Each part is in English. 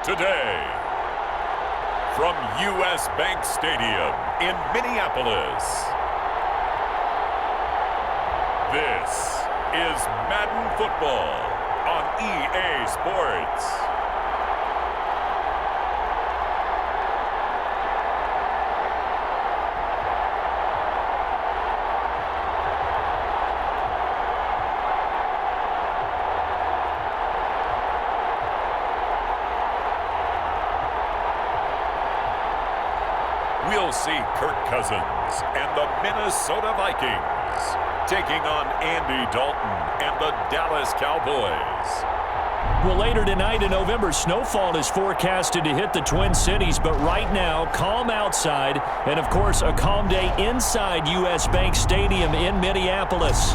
Today, from U.S. Bank Stadium in Minneapolis, this is Madden Football on EA Sports. We'll see Kirk Cousins and the Minnesota Vikings taking on Andy Dalton and the Dallas Cowboys. Well, later tonight in November, snowfall is forecasted to hit the Twin Cities, but right now, calm outside, and of course, a calm day inside U.S. Bank Stadium in Minneapolis.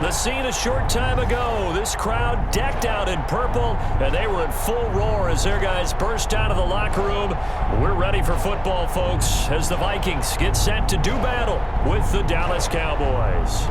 The scene a short time ago, this crowd decked out in purple, and they were in full roar as their guys burst out of the locker room. We're ready for football, folks, as the Vikings get set to do battle with the Dallas Cowboys.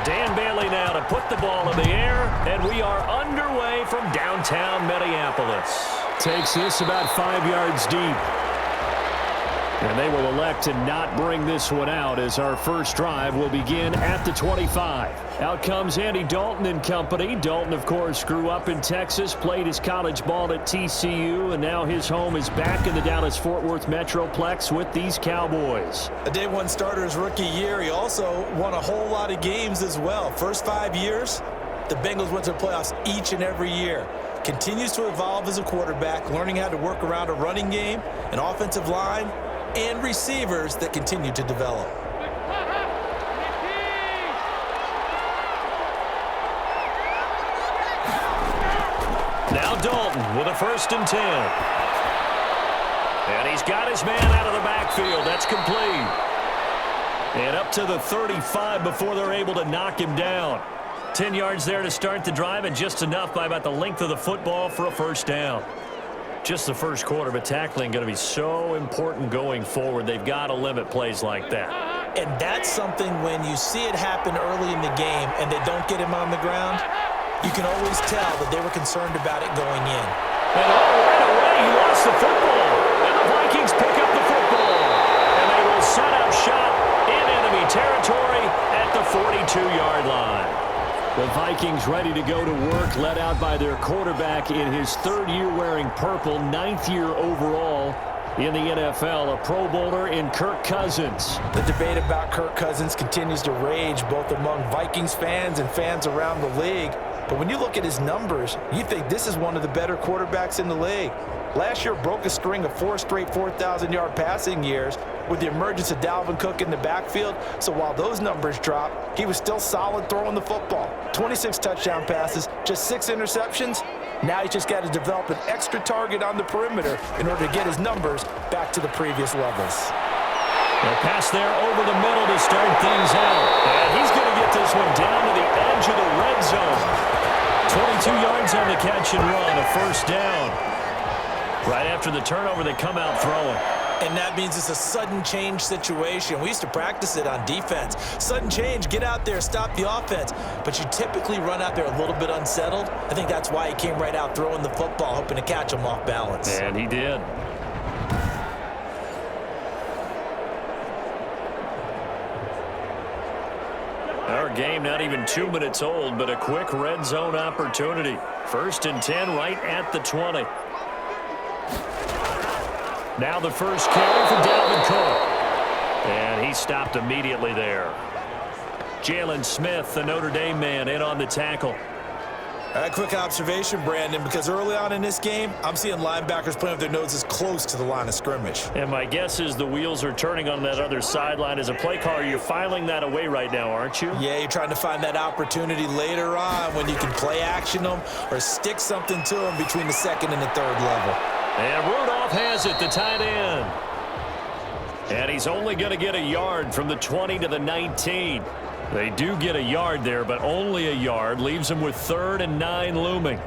Dan Bailey now to put the ball in the air, and we are underway from downtown Minneapolis. Takes this about 5 yards deep. And they will elect to not bring this one out as our first drive will begin at the 25. Out comes Andy Dalton and company. Dalton, of course, grew up in Texas, played his college ball at TCU, and now his home is back in the Dallas-Fort Worth Metroplex with these Cowboys. A day one starter his rookie year. He also won a whole lot of games as well. First 5 years, the Bengals went to the playoffs each and every year. Continues to evolve as a quarterback, learning how to work around a running game, an offensive line, and receivers that continue to develop. Now Dalton with a 1st and 10. And he's got his man out of the backfield. That's complete. And up to the 35 before they're able to knock him down. 10 yards there to start the drive, and just enough by about the length of the football for a 1st down. Just the first quarter, but tackling going to be so important going forward. They've got to limit plays like that. And that's something when you see it happen early in the game and they don't get him on the ground, you can always tell that they were concerned about it going in. And right away, he lost the football. And the Vikings pick up the football. And they will set up shop in enemy territory at the 42-yard line. The Vikings ready to go to work, led out by their quarterback in his 3rd year wearing purple, 9th year overall in the NFL, a Pro Bowler in Kirk Cousins. The debate about Kirk Cousins continues to rage both among Vikings fans and fans around the league. But when you look at his numbers, you think this is one of the better quarterbacks in the league. Last year broke a string of 4 straight 4,000-yard passing years with the emergence of Dalvin Cook in the backfield. So while those numbers dropped, he was still solid throwing the football. 26 touchdown passes, just 6 interceptions. Now he's just got to develop an extra target on the perimeter in order to get his numbers back to the previous levels. A pass there over the middle to start things out. And he's going to get this one down to the edge of the red zone. 22 yards on the catch and run, a 1st down. Right after the turnover, they come out throwing. And that means it's a sudden change situation. We used to practice it on defense. Sudden change, get out there, stop the offense. But you typically run out there a little bit unsettled. I think that's why he came right out throwing the football, hoping to catch him off balance. And he did. Our game not even 2 minutes old, but a quick red zone opportunity. 1st and 10 right at the 20. Now the first carry for Dalvin Cook. And he stopped immediately there. Jalen Smith, the Notre Dame man, in on the tackle. A quick observation, Brandon, because early on in this game, I'm seeing linebackers playing with their noses close to the line of scrimmage. And my guess is the wheels are turning on that other sideline. As a play caller, you're filing that away right now, aren't you? Yeah, you're trying to find that opportunity later on when you can play action them or stick something to them between the 2nd and the 3rd level. And Rudolph has it, the tight end. And he's only going to get a yard from the 20 to the 19. They do get a yard there, but only a yard. Leaves them with 3rd and 9 looming.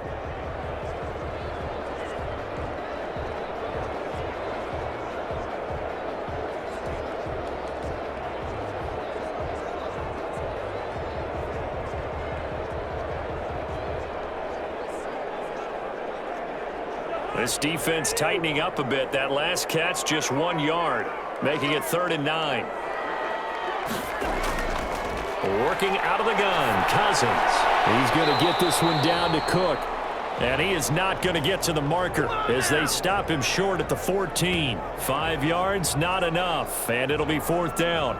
This defense tightening up a bit. That last catch, just 1 yard, making it 3rd and 9. Working out of the gun, Cousins. He's going to get this one down to Cook. And he is not going to get to the marker as they stop him short at the 14. 5 yards, not enough, and it'll be 4th down.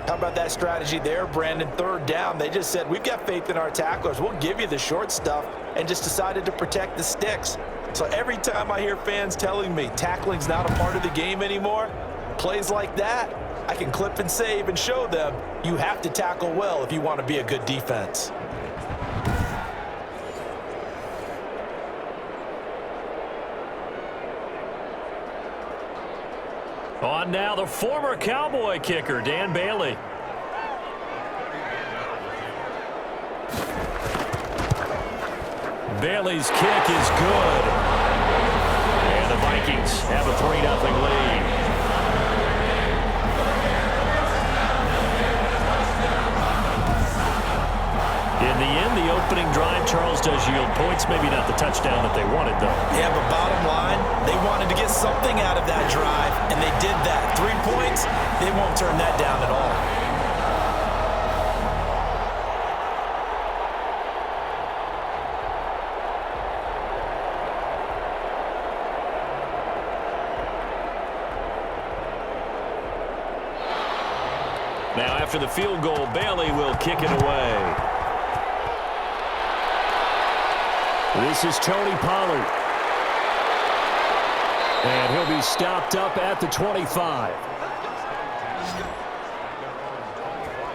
How about that strategy there, Brandon? 3rd down. They just said, we've got faith in our tacklers. We'll give you the short stuff, and just decided to protect the sticks. So every time I hear fans telling me tackling's not a part of the game anymore, plays like that, I can clip and save and show them you have to tackle well if you want to be a good defense. On now, the former Cowboy kicker, Dan Bailey. Bailey's kick is good. And the Vikings have a 3-0 lead. In the end, the opening drive, Charles, does yield points. Maybe not the touchdown that they wanted, though. Yeah, but bottom line, they wanted to get something out of that drive, and they did that. 3 points, they won't turn that down at all. Now, after the field goal, Bailey will kick it away. This is Tony Pollard. And he'll be stopped up at the 25.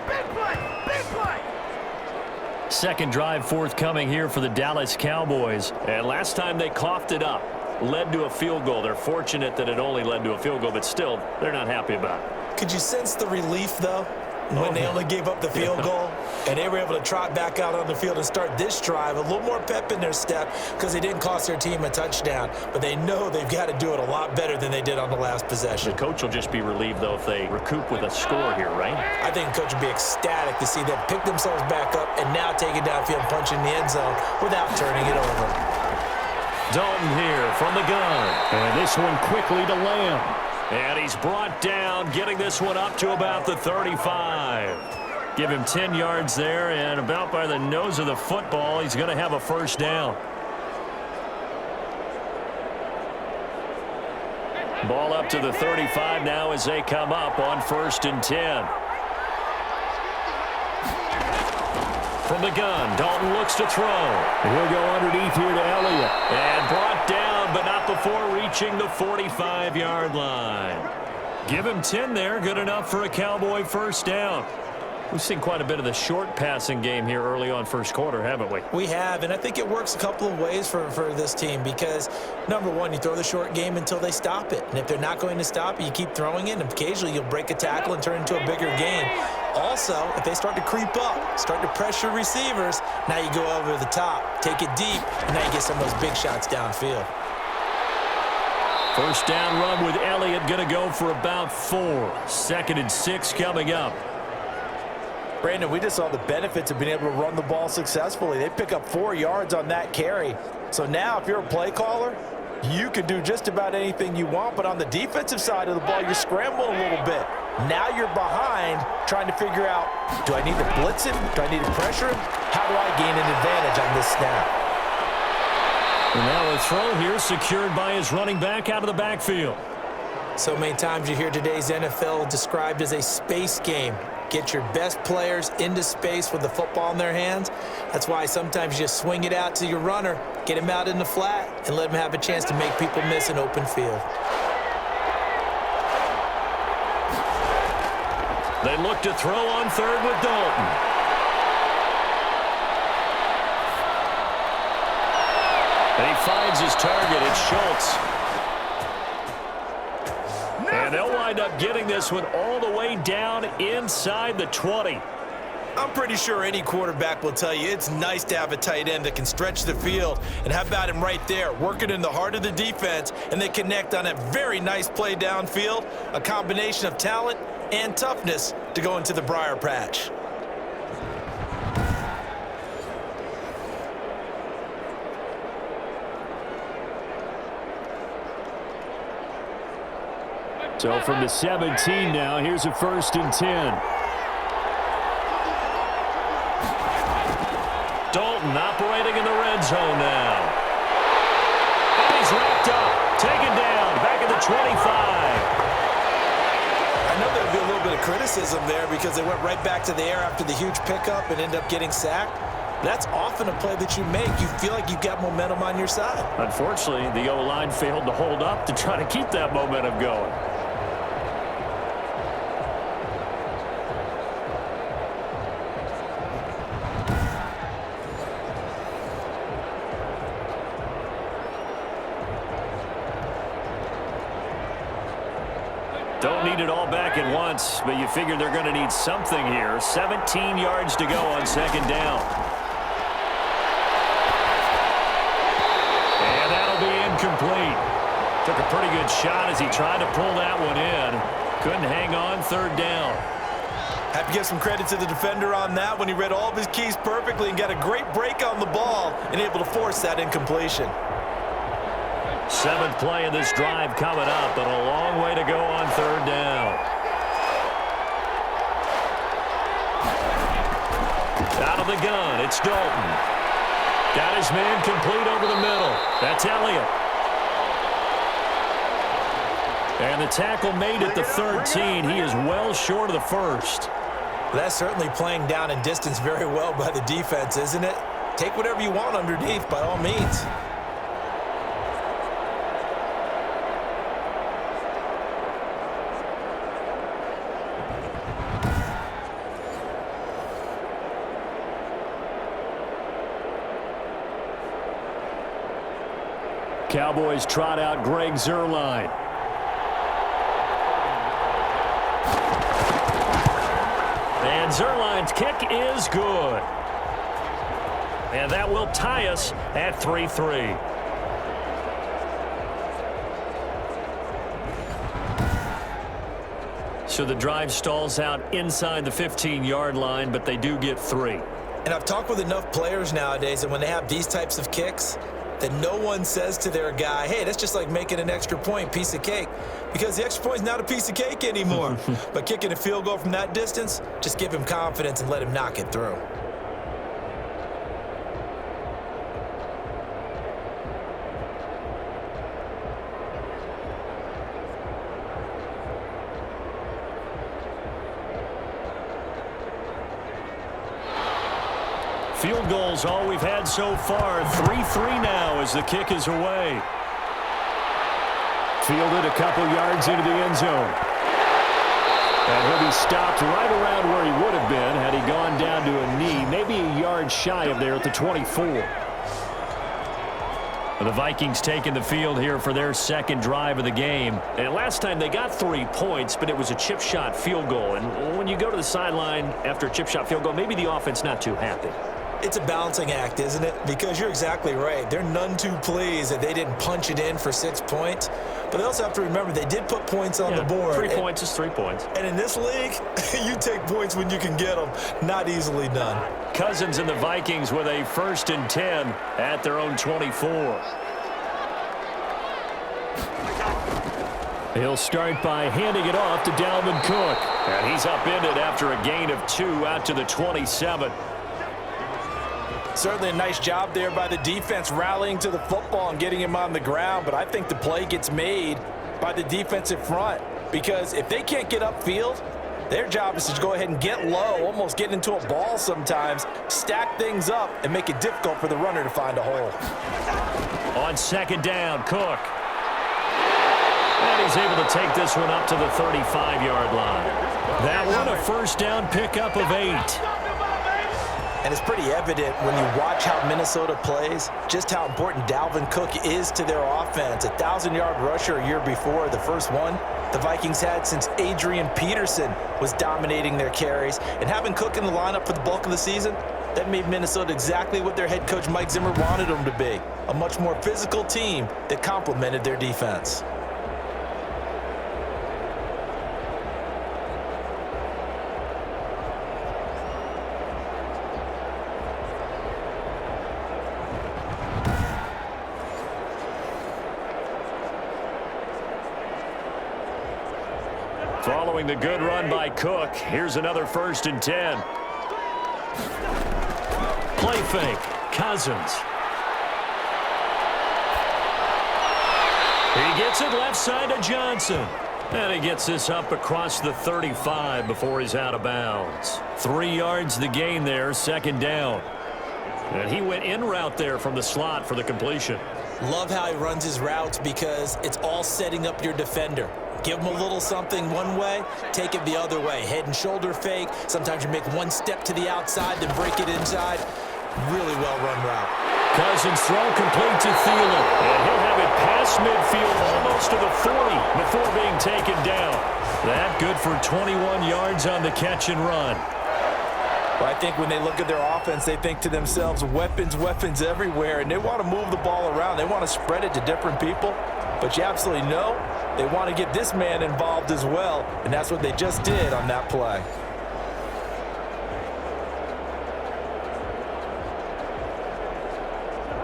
Big play! Big play! Second drive forthcoming here for the Dallas Cowboys. And last time they coughed it up, led to a field goal. They're fortunate that it only led to a field goal, but still, they're not happy about it. Could you sense the relief, though, when they only gave up the field goal and they were able to trot back out on the field and start this drive? A little more pep in their step because they didn't cost their team a touchdown, but they know they've got to do it a lot better than they did on the last possession. The coach will just be relieved, though, if they recoup with a score here, right? I think the coach would be ecstatic to see them pick themselves back up and now take it downfield, punch in the end zone without turning it over. Dalton here from the gun. And this one quickly to Lamb. And he's brought down, getting this one up to about the 35. Give him 10 yards there, and about by the nose of the football, he's going to have a first down. Ball up to the 35 now as they come up on 1st and 10. From the gun, Dalton looks to throw. And he'll go underneath here to Elliott. And brought down, but not before reaching the 45-yard line. Give him 10 there. Good enough for a Cowboy first down. We've seen quite a bit of the short passing game here early on first quarter, haven't we? We have, and I think it works a couple of ways for this team because, number one, you throw the short game until they stop it. And if they're not going to stop it, you keep throwing it, and occasionally you'll break a tackle and turn into a bigger gain. Also, if they start to creep up, start to pressure receivers, now you go over the top, take it deep, and now you get some of those big shots downfield. First down run with Elliott going to go for about 4. 2nd and 6 coming up. Brandon, we just saw the benefits of being able to run the ball successfully. They pick up 4 yards on that carry. So now if you're a play caller, you can do just about anything you want. But on the defensive side of the ball, you're scrambling a little bit. Now you're behind trying to figure out, do I need to blitz him? Do I need to pressure him? How do I gain an advantage on this snap? And now a throw here secured by his running back out of the backfield. So many times you hear today's NFL described as a space game. Get your best players into space with the football in their hands. That's why sometimes you just swing it out to your runner, get him out in the flat, and let him have a chance to make people miss an open field. They look to throw on 3rd with Dalton. And he finds his target. It's Schultz. And they'll wind up getting this one all the way down inside the 20. I'm pretty sure any quarterback will tell you it's nice to have a tight end that can stretch the field. And how about him right there, working in the heart of the defense, and they connect on a very nice play downfield, a combination of talent and toughness to go into the briar patch. So from the 17 now, here's a 1st and 10. Dalton operating in the red zone now. And he's wrapped up, taken down, back at the 25. I know there'd be a little bit of criticism there because they went right back to the air after the huge pickup and ended up getting sacked. That's often a play that you make. You feel like you've got momentum on your side. Unfortunately, the O-line failed to hold up to try to keep that momentum going. Don't need it all back at once, but you figure they're going to need something here. 17 yards to go on 2nd down. And that'll be incomplete. Took a pretty good shot as he tried to pull that one in. Couldn't hang on 3rd down. Have to give some credit to the defender on that when he read all of his keys perfectly and got a great break on the ball and able to force that incompletion. 7th play of this drive coming up, but a long way to go on 3rd down. Out of the gun, it's Dalton. Got his man complete over the middle. That's Elliott. And the tackle made at the 13. He is well short of the 1st. That's certainly playing down in distance very well by the defense, isn't it? Take whatever you want underneath by all means. Cowboys trot out Greg Zuerlein. And Zuerlein's kick is good. And that will tie us at 3-3. So the drive stalls out inside the 15-yard line, but they do get 3. And I've talked with enough players nowadays, and when they have these types of kicks, that no one says to their guy, hey, that's just like making an extra point, piece of cake. Because the extra point is not a piece of cake anymore. But kicking a field goal from that distance, just give him confidence and let him knock it through. Field goals all we've had so far. 3-3 now as the kick is away. Fielded a couple yards into the end zone. And he'll be stopped right around where he would have been had he gone down to a knee, maybe a yard shy of there at the 24. The Vikings taking the field here for their 2nd drive of the game. And last time they got 3 points, but it was a chip shot field goal. And when you go to the sideline after a chip shot field goal, maybe the offense not too happy. It's a balancing act, isn't it? Because you're exactly right. They're none too pleased that they didn't punch it in for 6 points. But they also have to remember they did put points on the board. 3 points is 3 points. And in this league, you take points when you can get them. Not easily done. Cousins and the Vikings with a 1st and 10 at their own 24. He'll start by handing it off to Dalvin Cook. And he's upended after a gain of 2 out to the 27. Certainly a nice job there by the defense rallying to the football and getting him on the ground, but I think the play gets made by the defensive front because if they can't get upfield, their job is to go ahead and get low, almost get into a ball sometimes, stack things up, and make it difficult for the runner to find a hole. On 2nd down, Cook. And he's able to take this one up to the 35-yard line. That one a 1st down pickup of 8. And it's pretty evident when you watch how Minnesota plays, just how important Dalvin Cook is to their offense. 1,000-yard rusher a year before, the first one the Vikings had since Adrian Peterson was dominating their carries. And having Cook in the lineup for the bulk of the season, that made Minnesota exactly what their head coach Mike Zimmer wanted them to be, a much more physical team that complemented their defense. Following the good run by Cook, here's another 1st and 10. Play fake, Cousins. He gets it left side to Johnson. And he gets this up across the 35 before he's out of bounds. 3 yards the gain there, 2nd down. And he went in route there from the slot for the completion. Love how he runs his routes because it's all setting up your defender. Give him a little something one way, take it the other way. Head and shoulder fake. Sometimes you make one step to the outside, then break it inside. Really well-run route. Cousins throw complete to Thielen. And he'll have it past midfield almost to the 40 before being taken down. That good for 21 yards on the catch and run. Well, I think when they look at their offense, they think to themselves, weapons, weapons everywhere, and they want to move the ball around. They want to spread it to different people. But you absolutely know they want to get this man involved as well, and that's what they just did on that play.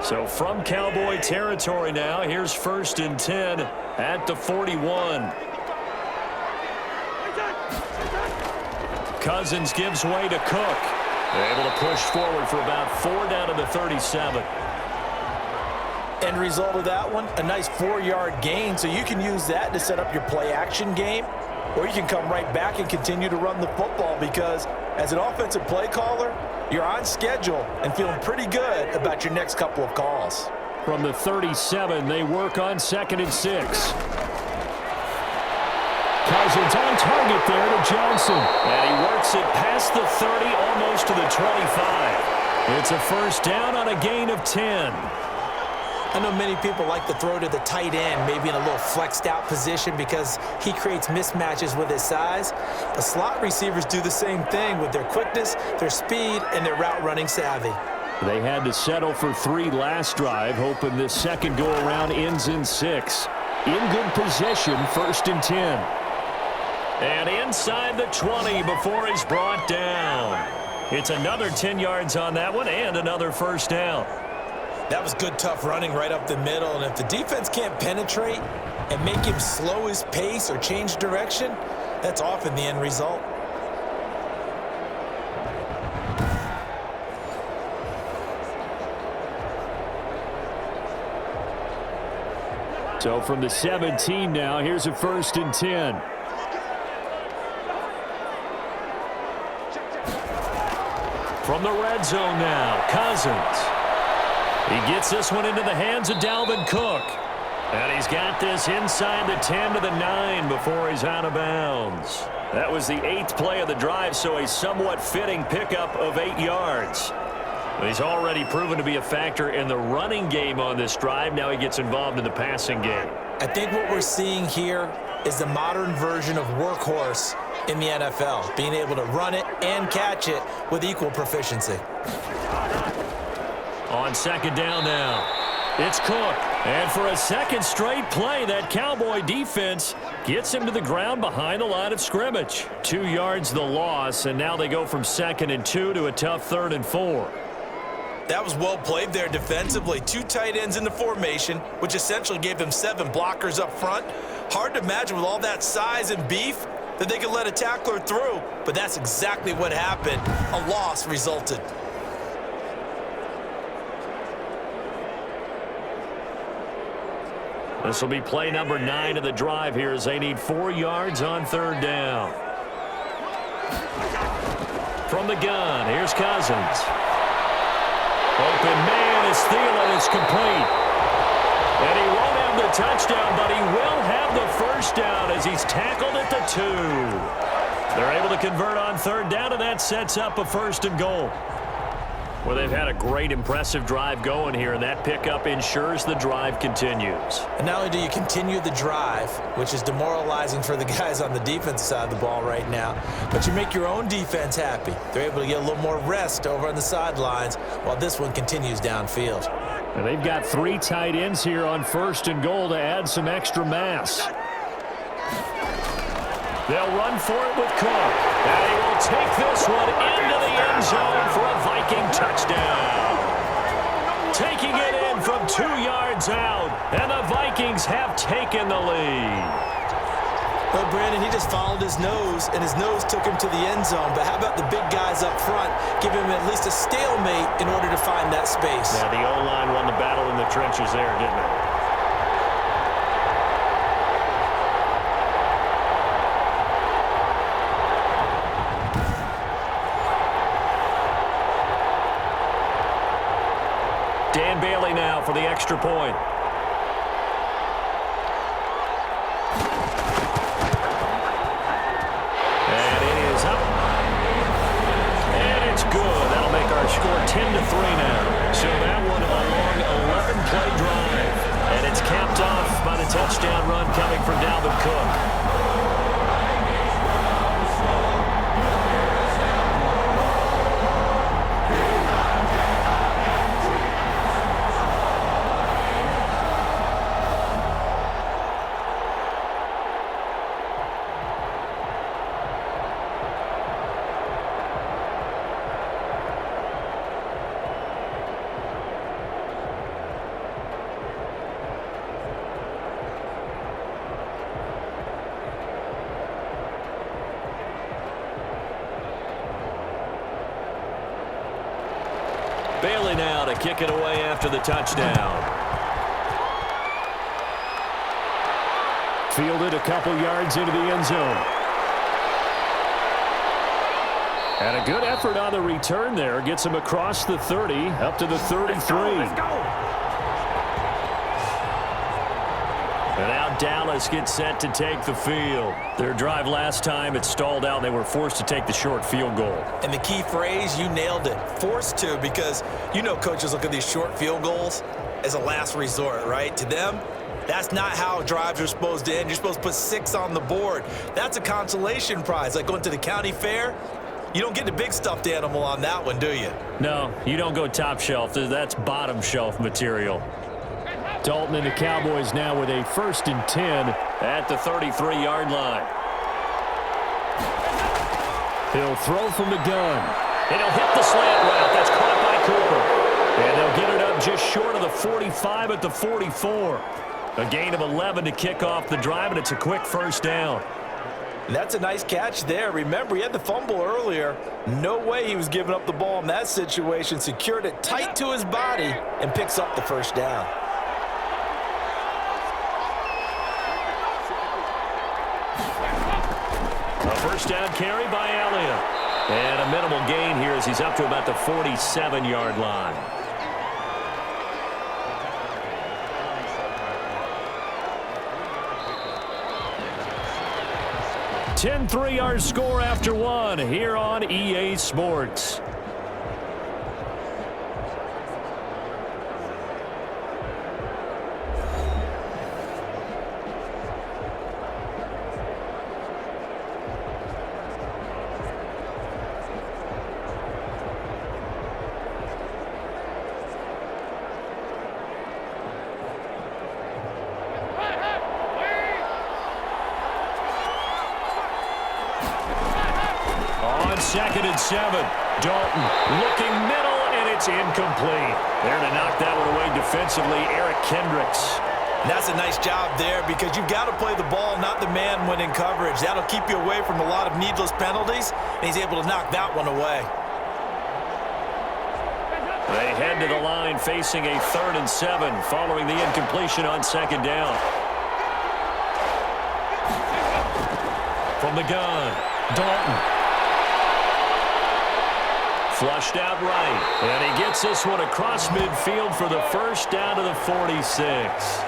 So from Cowboy territory now, here's 1st and 10 at the 41. Cousins gives way to Cook. They're able to push forward for about 4 down to the 37. End result of that one, a nice 4-yard gain, so you can use that to set up your play-action game, or you can come right back and continue to run the football because as an offensive play caller, you're on schedule and feeling pretty good about your next couple of calls. From the 37, they work on 2nd and 6. Cousins on target there to Johnson. And he works it past the 30, almost to the 25. It's a 1st down on a gain of 10. I know many people like to throw to the tight end, maybe in a little flexed out position because he creates mismatches with his size. The slot receivers do the same thing with their quickness, their speed, and their route running savvy. They had to settle for 3 last drive, hoping this second go-around ends in 6. In good position, 1st and 10. And inside the 20 before he's brought down. It's another 10 yards on that one and another 1st down. That was good, tough running right up the middle. And if the defense can't penetrate and make him slow his pace or change direction, that's often the end result. So from the 17 now, here's a 1st and 10. From the red zone now, Cousins. He gets this one into the hands of Dalvin Cook. And he's got this inside the 10 to the 9 before he's out of bounds. That was the 8th play of the drive, so a somewhat fitting pickup of 8 yards. He's already proven to be a factor in the running game on this drive. Now he gets involved in the passing game. I think what we're seeing here is the modern version of workhorse in the NFL, being able to run it and catch it with equal proficiency. On 2nd down now, it's Cook. And for a 2nd straight play, that Cowboy defense gets him to the ground behind the line of scrimmage. 2 yards the loss, and now they go from 2nd and 2 to a tough 3rd and 4. That was well played there defensively. 2 tight ends in the formation, which essentially gave them 7 blockers up front. Hard to imagine with all that size and beef that they could let a tackler through, but that's exactly what happened. A loss resulted. This will be play number 9 of the drive here as they need 4 yards on 3rd down. From the gun, here's Cousins. Open man is Thielen, is complete. And he won't have the touchdown, but he will have the 1st down as he's tackled at the 2. They're able to convert on 3rd down, and that sets up a 1st and goal. Well, they've had a great, impressive drive going here, and that pickup ensures the drive continues. And not only do you continue the drive, which is demoralizing for the guys on the defense side of the ball right now, but you make your own defense happy. They're able to get a little more rest over on the sidelines while this one continues downfield. And they've got 3 tight ends here on 1st and goal to add some extra mass. They'll run for it with Cook. And he will take this one into the end zone for a Viking touchdown. Taking it in from 2 yards out, and the Vikings have taken the lead. Well, Brandon, he just followed his nose, and his nose took him to the end zone. But how about the big guys up front? Give him at least a stalemate in order to find that space. Yeah, the O-line won the battle in the trenches there, didn't it? Dan Bailey now for the extra point. And it is up. And it's good. That'll make our score 10-3 now. So that one a long 11-play drive. And it's capped off by the touchdown run coming from Dalvin Cook. Bailey now to kick it away after the touchdown. Fielded a couple yards into the end zone. And a good effort on the return there. Gets him across the 30, up to the 33. Let's go. And now Dallas gets set to take the field. Their drive last time, it stalled out. They were forced to take the short field goal. And the key phrase, you nailed it. Forced to, because you know coaches look at these short field goals as a last resort, right? To them, that's not how drives are supposed to end. You're supposed to put 6 on the board. That's a consolation prize. Like going to the county fair, you don't get the big stuffed animal on that one, do you? No, you don't go top shelf. That's bottom shelf material. Dalton and the Cowboys now with a 1st and 10 at the 33-yard line. He'll throw from the gun. And he'll hit the slant route. That's caught by Cooper. And they'll get it up just short of the 45 at the 44. A gain of 11 to kick off the drive, and it's a quick 1st down. And that's a nice catch there. Remember, he had the fumble earlier. No way he was giving up the ball in that situation. Secured it tight to his body and picks up the 1st down. A 1st down carry by Elliott. And a minimal gain here as he's up to about the 47-yard line. 10-3 our score after 1 here on EA Sports. On 2nd and 7, Dalton looking middle, and it's incomplete. There to knock that one away defensively, Eric Kendricks. And that's a nice job there because you've got to play the ball, not the man when in coverage. That'll keep you away from a lot of needless penalties, and he's able to knock that one away. They head to the line facing a 3rd and 7 following the incompletion on 2nd down. From the gun, Dalton. Flushed out right, and he gets this one across midfield for the 1st down to the 46.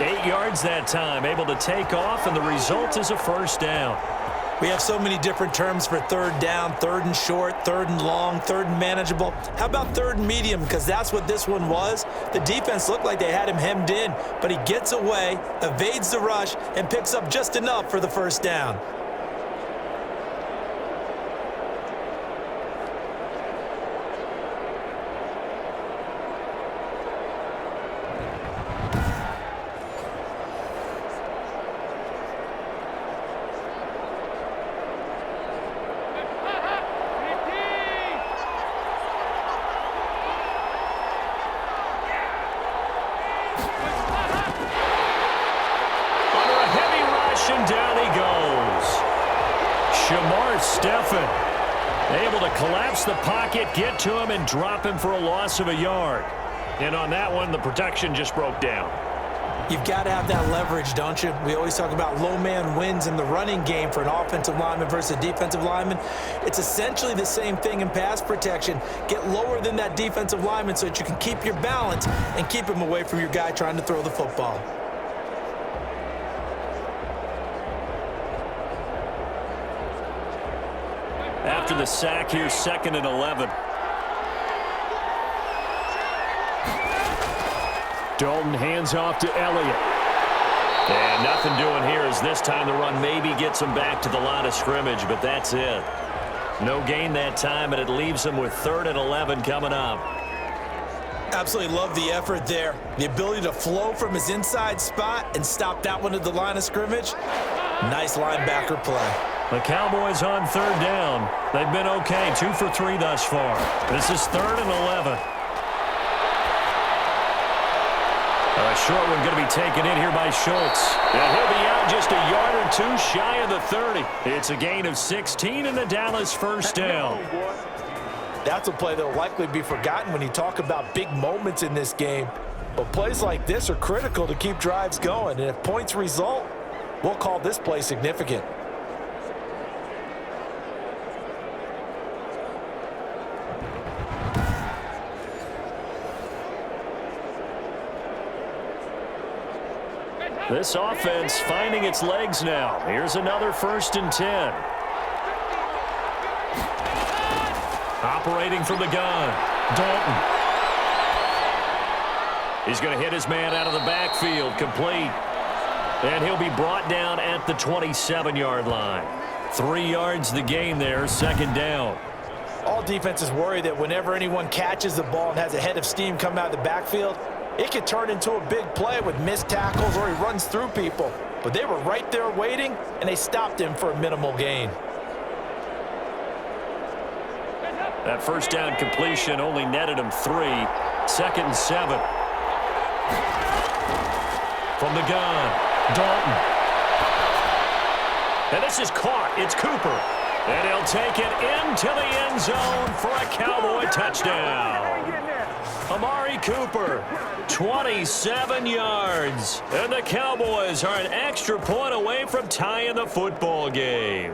8 yards that time, able to take off, and the result is a 1st down. We have so many different terms for third down, third and short, third and long, third and manageable. How about third and medium? Because that's what this one was. The defense looked like they had him hemmed in, but he gets away, evades the rush, and picks up just enough for the first down. And down he goes. Stephen able to collapse the pocket, get to him, and drop him for a loss of a yard. And on that one, the protection just broke down. You've got to have that leverage, don't you? We always talk about low man wins in the running game for an offensive lineman versus a defensive lineman. It's essentially the same thing in pass protection. Get lower than that defensive lineman so that you can keep your balance and keep him away from your guy trying to throw the football. After the sack, here's 2nd and 11. Dalton hands off to Elliott. And nothing doing here as this time the run maybe gets him back to the line of scrimmage, but that's it. No gain that time, and it leaves him with 3rd and 11 coming up. Absolutely love the effort there. The ability to flow from his inside spot and stop that one at the line of scrimmage. Nice linebacker play. The Cowboys on 3rd down. They've been okay, 2 for 3 thus far. This is 3rd and 11. A short one going to be taken in here by Schultz. And he'll be out just a yard or 2 shy of the 30. It's a gain of 16 and the Dallas first down. That's a play that will likely be forgotten when you talk about big moments in this game. But plays like this are critical to keep drives going. And if points result, we'll call this play significant. This offense finding its legs now. Here's another 1st and 10. Operating from the gun, Dalton. He's going to hit his man out of the backfield, complete. And he'll be brought down at the 27-yard line. 3 yards the gain there, 2nd down. All defenses worry that whenever anyone catches the ball and has a head of steam come out of the backfield, it could turn into a big play with missed tackles or he runs through people. But they were right there waiting, and they stopped him for a minimal gain. That 1st down completion only netted him 3. 2nd and 7. From the gun, Dalton. And this is caught. It's Cooper. And he'll take it into the end zone for a Cowboy touchdown. Amari Cooper, 27 yards. And the Cowboys are an extra point away from tying the football game.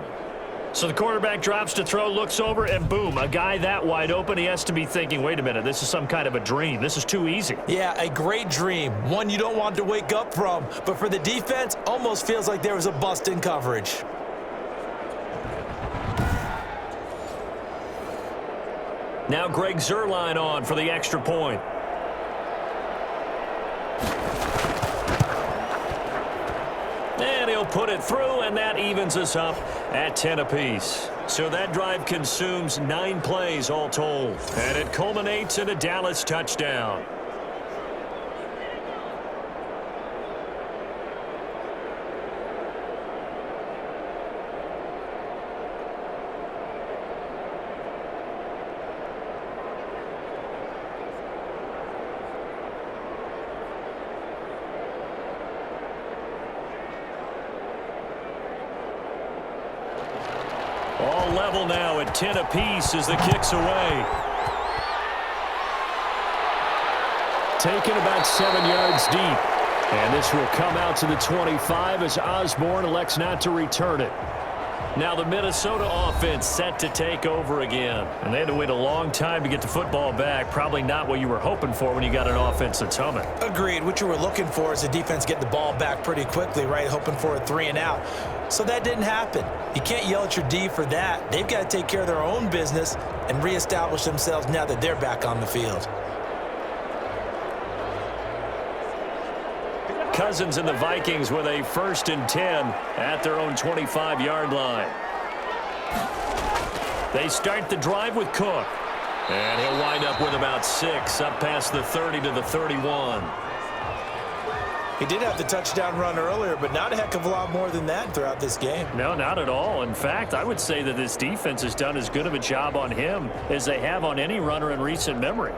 So the quarterback drops to throw, looks over, and boom, a guy that wide open, he has to be thinking, wait a minute, this is some kind of a dream. This is too easy. Yeah, a great dream. One you don't want to wake up from. But for the defense, almost feels like there was a bust in coverage. Now Greg Zuerlein on for the extra point. And he'll put it through, and that evens us up at 10 apiece. So that drive consumes 9 plays all told. And it culminates in a Dallas touchdown. All level now at 10 apiece as the kick's away. Taken about 7 yards deep. And this will come out to the 25 as Osborne elects not to return it. Now the Minnesota offense set to take over again. And they had to wait a long time to get the football back. Probably not what you were hoping for when you got an offense that's humming. Agreed. What you were looking for is the defense get the ball back pretty quickly, right? Hoping for a 3 and out. So that didn't happen. You can't yell at your D for that. They've got to take care of their own business and reestablish themselves now that they're back on the field. Cousins and the Vikings with a 1st and 10 at their own 25-yard line. They start the drive with Cook. And he'll wind up with about 6 up past the 30 to the 31. He did have the touchdown run earlier, but not a heck of a lot more than that throughout this game. No, not at all. In fact, I would say that this defense has done as good of a job on him as they have on any runner in recent memory.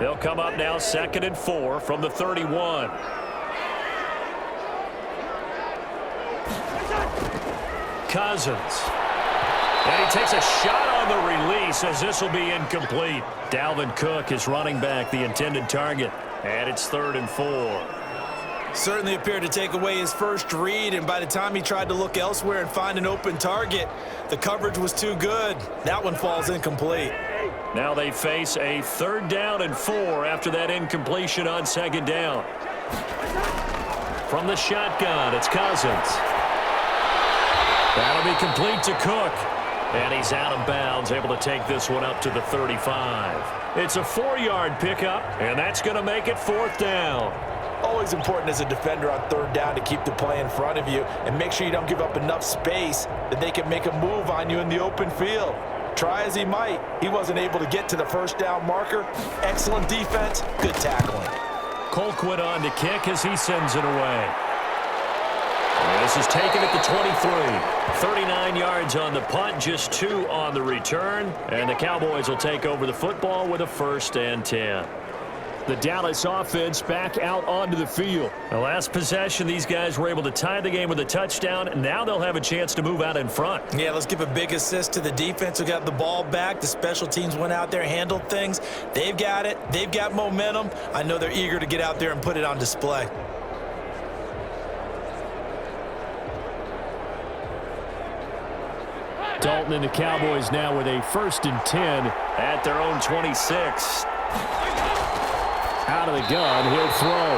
They'll come up now 2nd and 4 from the 31. Cousins. And he takes a shot on the release as this will be incomplete. Dalvin Cook is running back, the intended target. And it's 3rd and 4. Certainly appeared to take away his first read, and by the time he tried to look elsewhere and find an open target, the coverage was too good. That one falls incomplete. Now they face a 3rd down and 4 after that incompletion on 2nd down. From the shotgun, it's Cousins. That'll be complete to Cook. And he's out of bounds, able to take this one up to the 35. It's a 4-yard pickup, and that's going to make it 4th down. Always important as a defender on 3rd down to keep the play in front of you and make sure you don't give up enough space that they can make a move on you in the open field. Try as he might, he wasn't able to get to the 1st down marker. Excellent defense, good tackling. Colquitt on to kick as he sends it away. And this is taken at the 23. 39 yards on the punt, just 2 on the return. And the Cowboys will take over the football with a 1st and 10. The Dallas offense back out onto the field. The last possession, these guys were able to tie the game with a touchdown, and now they'll have a chance to move out in front. Yeah, let's give a big assist to the defense who got the ball back. The special teams went out there, handled things. They've got it. They've got momentum. I know they're eager to get out there and put it on display. Dalton and the Cowboys now with a 1st and 10 at their own 26. Out of the gun, he'll throw.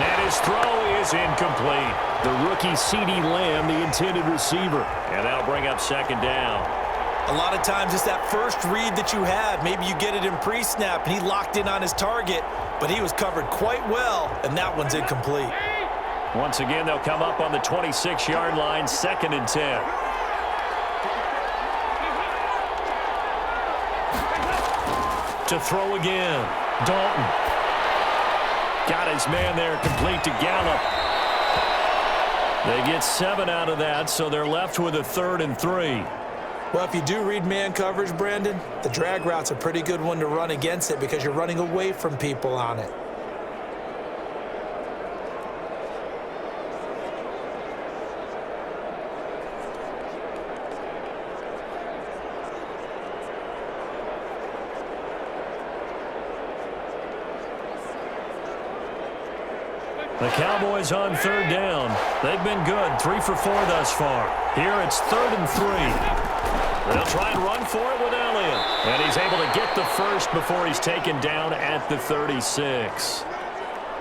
And his throw is incomplete. The rookie CeeDee Lamb, the intended receiver. And that'll bring up 2nd down. A lot of times it's that first read that you have. Maybe you get it in pre-snap, and he locked in on his target, but he was covered quite well, and that one's incomplete. Once again, they'll come up on the 26-yard line, 2nd and 10. To throw again, Dalton. Got his man there, complete to Gallup. They get 7 out of that, so they're left with a 3rd and 3. Well, if you do read man coverage, Brandon, the drag route's a pretty good one to run against it because you're running away from people on it. The Cowboys on 3rd down. They've been good, 3 for 4 thus far. Here it's 3rd and 3. They'll try and run for it with Elliott. And he's able to get the first before he's taken down at the 36.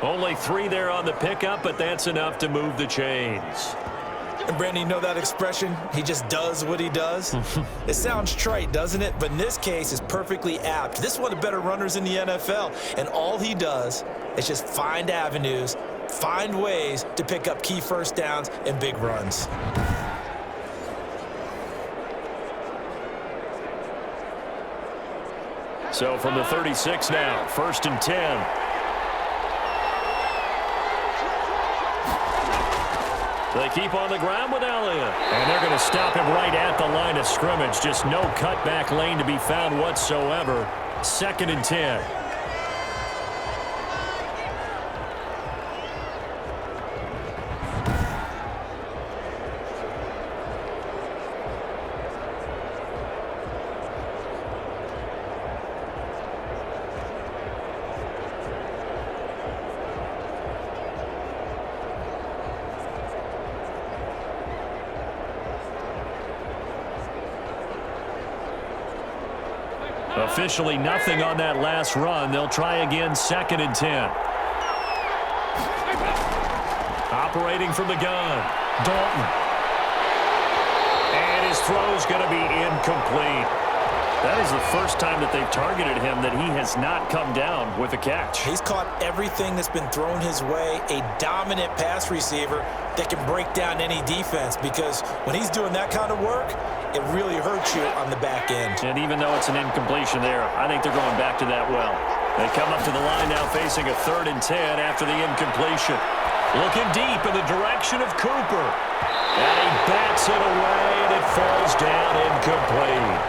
Only 3 there on the pickup, but that's enough to move the chains. And Brandon, you know that expression? He just does what he does? It sounds trite, doesn't it? But in this case, it's perfectly apt. This is one of the better runners in the NFL. And all he does is just find avenues, find ways to pick up key 1st downs and big runs. So from the 36 now, 1st and 10. They keep on the ground with Elliott. And they're going to stop him right at the line of scrimmage. Just no cutback lane to be found whatsoever. 2nd and 10. Officially nothing on that last run. They'll try again, 2nd and 10. Operating from the gun, Dalton. And his throw's going to be incomplete. That is the first time that they've targeted him that he has not come down with a catch. He's caught everything that's been thrown his way, a dominant pass receiver that can break down any defense, because when he's doing that kind of work, it really hurts you on the back end. And even though it's an incompletion there, I think they're going back to that well. They come up to the line now facing a 3rd and 10 after the incompletion. Looking deep in the direction of Cooper. And he bats it away, and it falls down incomplete.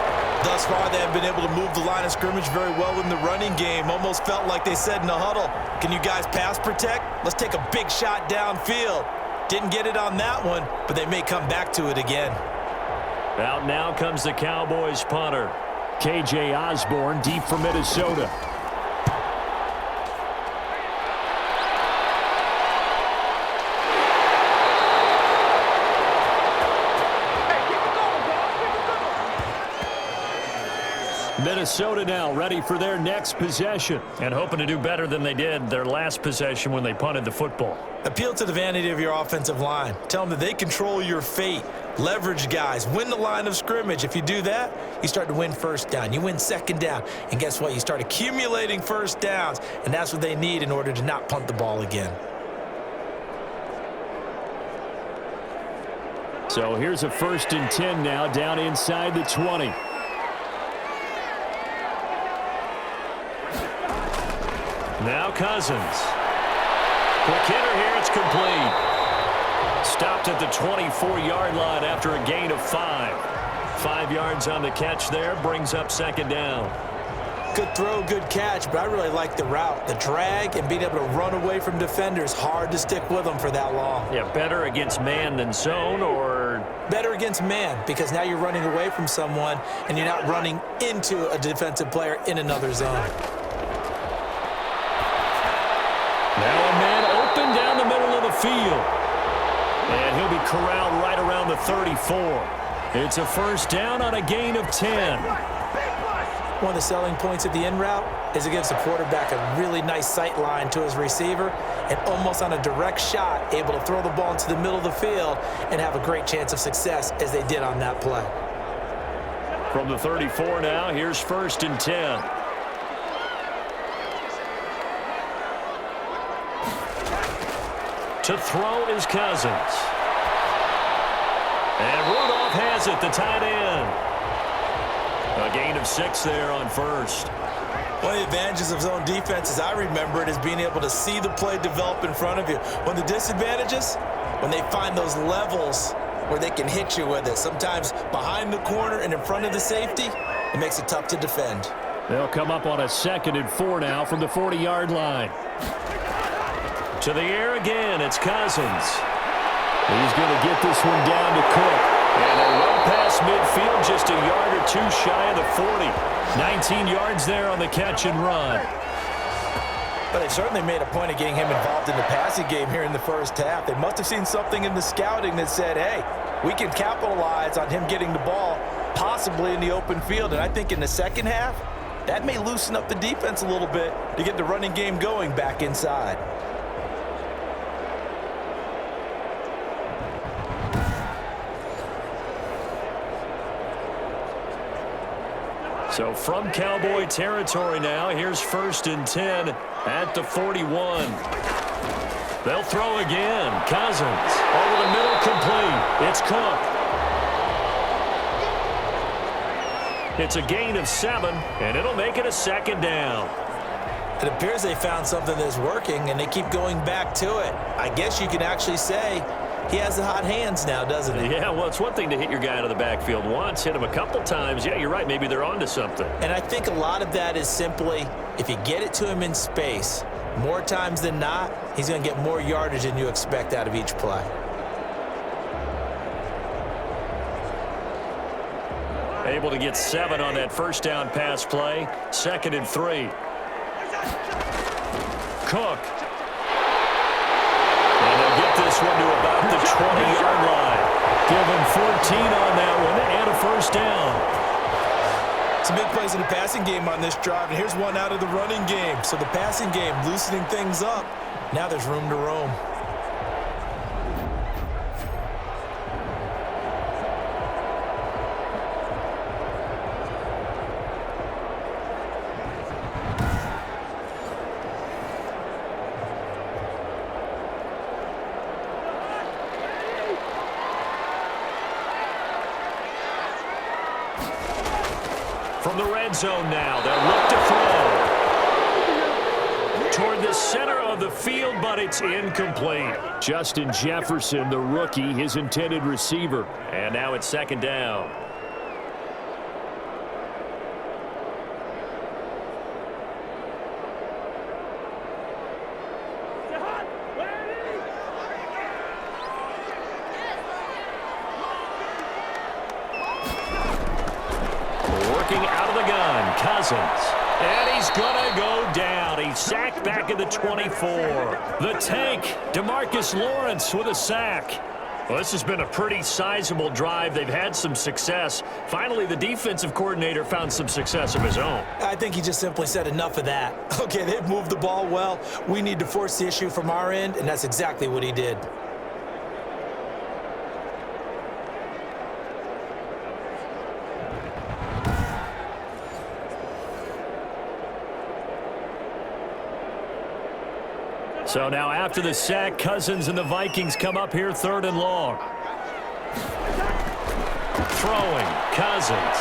Thus far, they have been able to move the line of scrimmage very well in the running game. Almost felt like they said in the huddle, can you guys pass protect? Let's take a big shot downfield. Didn't get it on that one, but they may come back to it again. Out now comes the Cowboys punter. K.J. Osborne, deep for Minnesota. Minnesota now ready for their next possession and hoping to do better than they did their last possession when they punted the football. Appeal to the vanity of your offensive line. Tell them that they control your fate. Leverage guys. Win the line of scrimmage. If you do that, you start to win 1st down. You win 2nd down. And guess what? You start accumulating 1st downs. And that's what they need in order to not punt the ball again. So here's a 1st and 10 now down inside the 20. Now Cousins. Quick hitter here, it's complete. Stopped at the 24-yard line after a gain of 5. 5 yards on the catch there, brings up 2nd down. Good throw, good catch, but I really like the route. The drag and being able to run away from defenders, hard to stick with them for that long. Yeah, better against man than zone, or? Better against man, because now you're running away from someone and you're not running into a defensive player in another zone. Now a man open down the middle of the field. And he'll be corralled right around the 34. It's a 1st down on a gain of 10. One of the selling points of the in route is it gives the quarterback a really nice sight line to his receiver and almost on a direct shot able to throw the ball into the middle of the field and have a great chance of success as they did on that play. From the 34 now, here's 1st and 10. To throw is Cousins. And Rudolph has it, the tight end. A gain of 6 there on 1st. One of the advantages of zone defense, as I remember it, is being able to see the play develop in front of you. One of the disadvantages, when they find those levels where they can hit you with it. Sometimes behind the corner and in front of the safety, it makes it tough to defend. They'll come up on a 2nd and 4 now from the 40-yard line. To the air again, it's Cousins. He's going to get this one down to Cook. And they run past midfield, just a yard or 2 shy of the 40. 19 yards there on the catch and run. But they certainly made a point of getting him involved in the passing game here in the 1st half. They must have seen something in the scouting that said, hey, we can capitalize on him getting the ball possibly in the open field. And I think in the 2nd half, that may loosen up the defense a little bit to get the running game going back inside. So from Cowboy territory now, here's 1st and 10 at the 41. They'll throw again. Cousins over the middle, complete. It's Cook. It's a gain of 7, and it'll make it a 2nd down. It appears they found something that's working, and they keep going back to it. I guess you can actually say he has the hot hands now, doesn't he? Yeah, well, it's one thing to hit your guy out of the backfield once, hit him a couple times. Yeah, you're right. Maybe they're onto something. And I think a lot of that is simply if you get it to him in space, more times than not, he's going to get more yardage than you expect out of each play. Able to get 7 on that 1st down pass play. 2nd and 3. Cook. And they'll get this one to about the 20-yard line. Give him 14 on that one and a 1st down. Some big plays in the passing game on this drive, and here's one out of the running game. So the passing game loosening things up. Now there's room to roam. From the red zone now, they'll look to throw. Toward the center of the field, but it's incomplete. Justin Jefferson, the rookie, his intended receiver. And now it's second down. And he's going to go down. He's sacked back at the 24. The tank, DeMarcus Lawrence with a sack. Well, this has been a pretty sizable drive. They've had some success. Finally, the defensive coordinator found some success of his own. I think he just simply said enough of that. Okay, they've moved the ball well. We need to force the issue from our end, and that's exactly what he did. So now after the sack, Cousins and the Vikings come up here 3rd and long. Throwing, Cousins.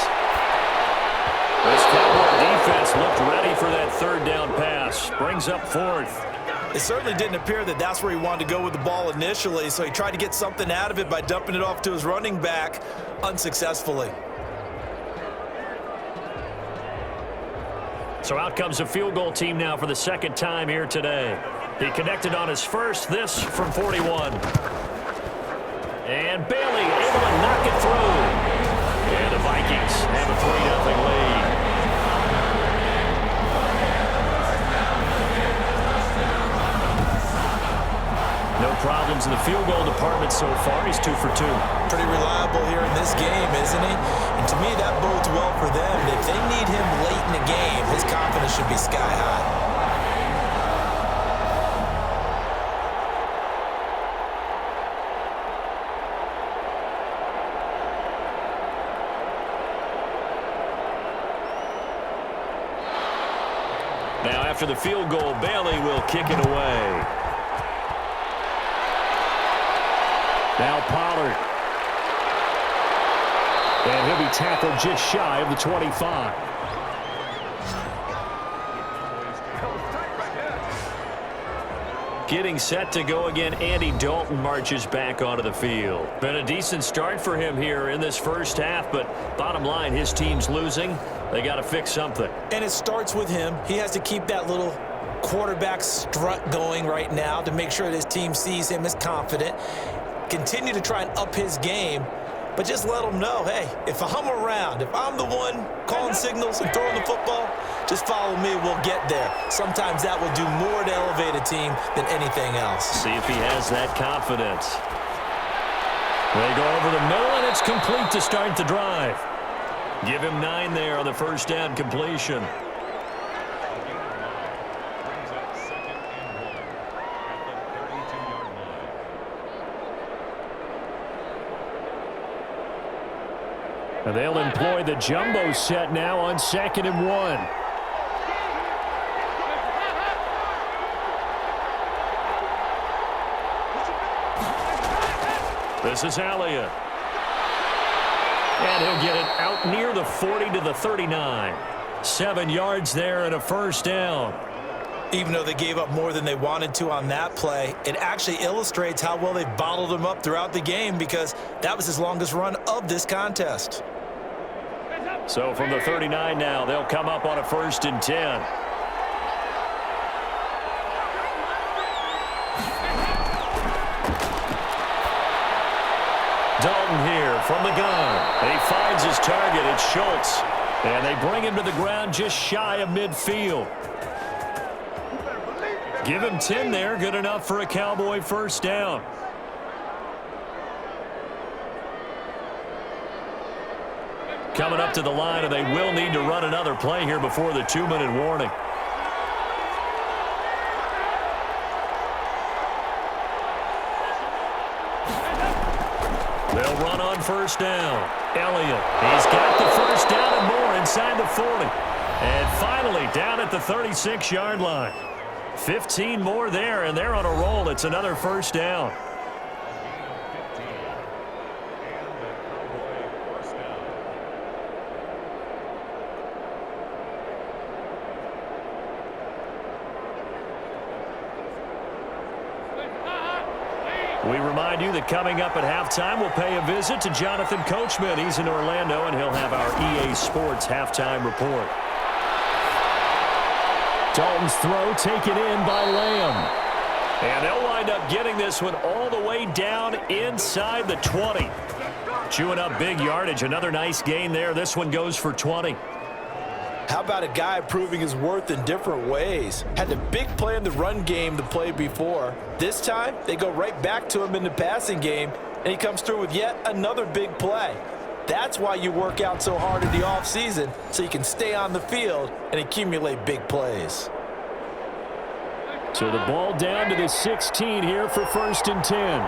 This Cowboy defense looked ready for that 3rd down pass. Brings up 4th. It certainly didn't appear that that's where he wanted to go with the ball initially, so he tried to get something out of it by dumping it off to his running back unsuccessfully. So out comes a field goal team now for the 2nd time here today. He connected on his first, this from 41. And Bailey able to knock it through. And the Vikings have a 3-0 lead. No problems in the field goal department so far. He's 2 for 2. Pretty reliable here in this game, isn't he? And to me, that bodes well for them. If they need him late in the game, his confidence should be sky high. Now after the field goal, Bailey will kick it away. Now Pollard. And he'll be tackled just shy of the 25. Getting set to go again, Andy Dalton marches back onto the field. Been a decent start for him here in this first half, but bottom line, his team's losing. They got to fix something. And it starts with him. He has to keep that little quarterback strut going right now to make sure that his team sees him as confident. Continue to try and up his game, but just let him know, hey, if I'm around, if I'm the one calling signals and throwing the football, just follow me, we'll get there. Sometimes that will do more to elevate a team than anything else. See if he has that confidence. They go over the middle, and it's complete to start the drive. Give him 9 there on the first down completion. And they'll employ the jumbo set now on 2nd and 1. This is Elliott. And he'll get it out near the 40 to the 39. 7 yards there and a first down. Even though they gave up more than they wanted to on that play, it actually illustrates how well they bottled him up throughout the game because that was his longest run of this contest. So from the 39 now, they'll come up on a 1st and 10. Dalton here from the gun. He finds his target. It's Schultz. And they bring him to the ground just shy of midfield. Give him 10 there. Good enough for a Cowboy first down. coming up to the line, and they will need to run another play here before the 2-minute warning. They'll run on first down. Elliott, he's got the first down and more inside the 40. And finally down at the 36-yard line. 15 more there, and they're on a roll. It's another first down. We remind you that coming up at halftime, we'll pay a visit to Jonathan Coachman. He's in Orlando, and he'll have our EA Sports halftime report. Dalton's throw taken in by Lamb. And they'll wind up getting this one all the way down inside the 20. Chewing up big yardage. Another nice gain there. This one goes for 20. How about a guy proving his worth in different ways? Had a big play in the run game the play before. This time, they go right back to him in the passing game, and he comes through with yet another big play. That's why you work out so hard in the offseason, so you can stay on the field and accumulate big plays. So the ball down to the 16 here for 1st and 10.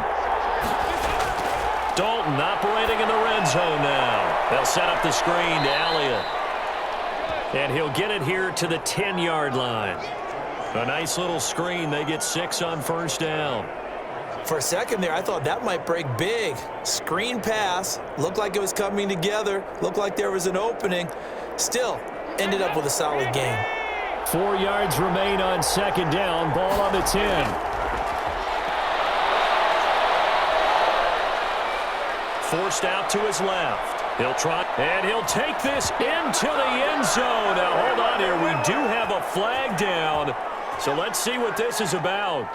Dalton operating in the red zone now. They'll set up the screen to Elliott. And he'll get it here to the 10-yard line. A nice little screen. They get 6 on first down. For a second there, I thought that might break big. Screen pass. Looked like it was coming together. Looked like there was an opening. Still, ended up with a solid gain. 4 yards remain on 2nd down. Ball on the 10. Forced out to his left. He'll try, and he'll take this into the end zone. Now, hold on here. We do have a flag down, so let's see what this is about.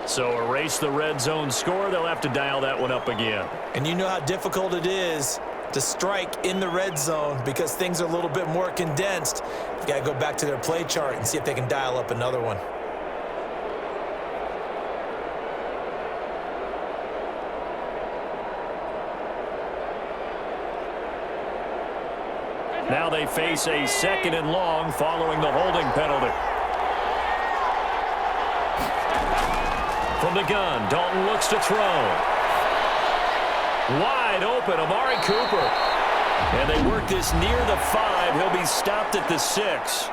So erase the red zone score. They'll have to dial that one up again. And you know how difficult it is to strike in the red zone because things are a little bit more condensed. You've got to go back to their play chart and see if they can dial up another one. Now they face a 2nd and long following the holding penalty. From the gun, Dalton looks to throw. Wide open, Amari Cooper. And they work this near the 5. He'll be stopped at the 6.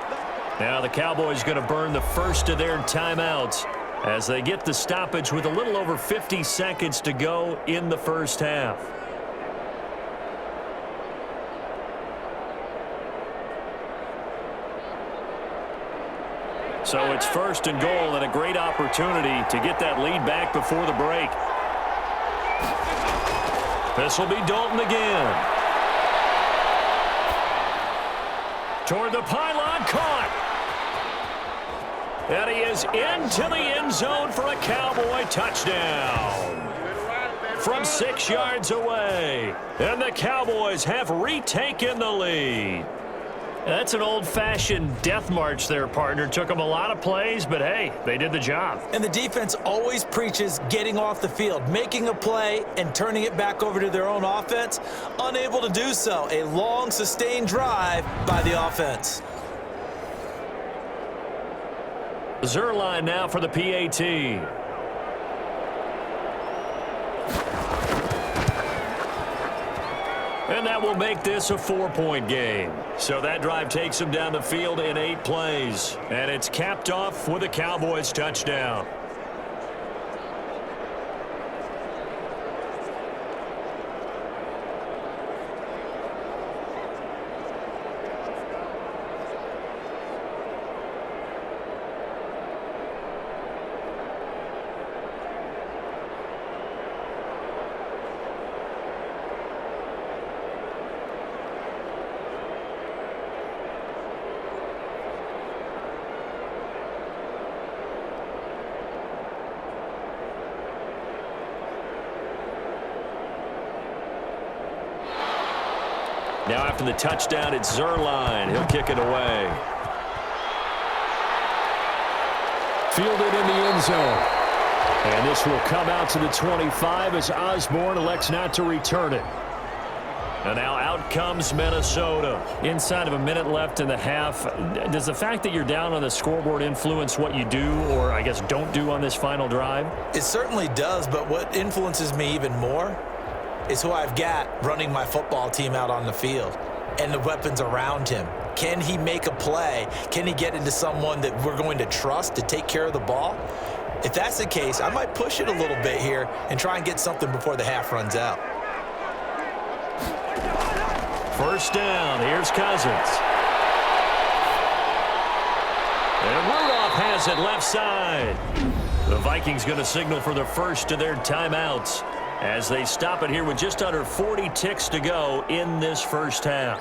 Now the Cowboys going to burn the first of their timeouts as they get the stoppage with a little over 50 seconds to go in the first half. So it's 1st and goal and a great opportunity to get that lead back before the break. This will be Dalton again. Toward the pylon, caught. And he is into the end zone for a Cowboy touchdown. From 6 yards away. And the Cowboys have retaken the lead. That's an old-fashioned death march there, partner. Took them a lot of plays, but hey, they did the job. And the defense always preaches getting off the field, making a play, and turning it back over to their own offense. Unable to do so. A long, sustained drive by the offense. Zerline now for the PAT. And that will make this a 4-point game. So that drive takes them down the field in 8 plays. And it's capped off with a Cowboys touchdown. Now after the touchdown, it's Zerline. He'll kick it away. fielded in the end zone. And this will come out to the 25 as Osborne elects not to return it. And now out comes Minnesota. Inside of a minute left in the half, does the fact that you're down on the scoreboard influence what you do, or I guess don't do on this final drive? It certainly does, but what influences me even more is who I've got running my football team out on the field and the weapons around him. Can he make a play? Can he get into someone that we're going to trust to take care of the ball? If that's the case, I might push it a little bit here and try and get something before the half runs out. First down, here's Cousins. And Rudolph has it left side. The Vikings going to signal for the first of their timeouts as they stop it here with just under 40 ticks to go in this first half.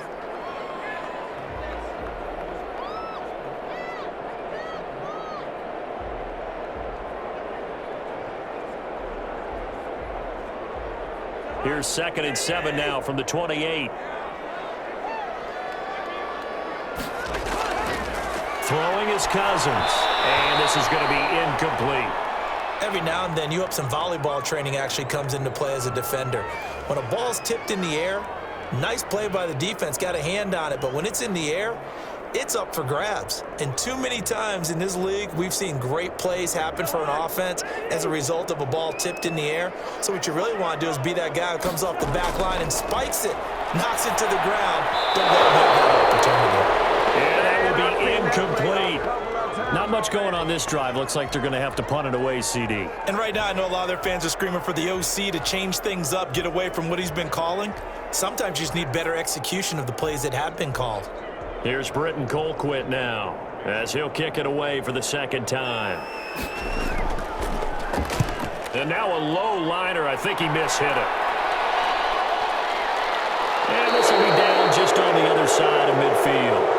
Here's 2nd and 7 now from the 28. Throwing is Cousins, and this is going to be incomplete. Every now and then, you hope some volleyball training actually comes into play as a defender. When a ball's tipped in the air, nice play by the defense, got a hand on it, but when it's in the air, it's up for grabs. And too many times in this league, we've seen great plays happen for an offense as a result of a ball tipped in the air. So what you really want to do is be that guy who comes off the back line and spikes it, knocks it to the ground. Don't let him have that opportunity. Yeah, that will be incomplete. Not much going on this drive. Looks like they're going to have to punt it away, CD. And right now, I know a lot of their fans are screaming for the OC to change things up, get away from what he's been calling. Sometimes you just need better execution of the plays that have been called. Here's Britton Colquitt now as he'll kick it away for the second time. And now a low liner. I think he mishit it. And this will be down just on the other side of midfield.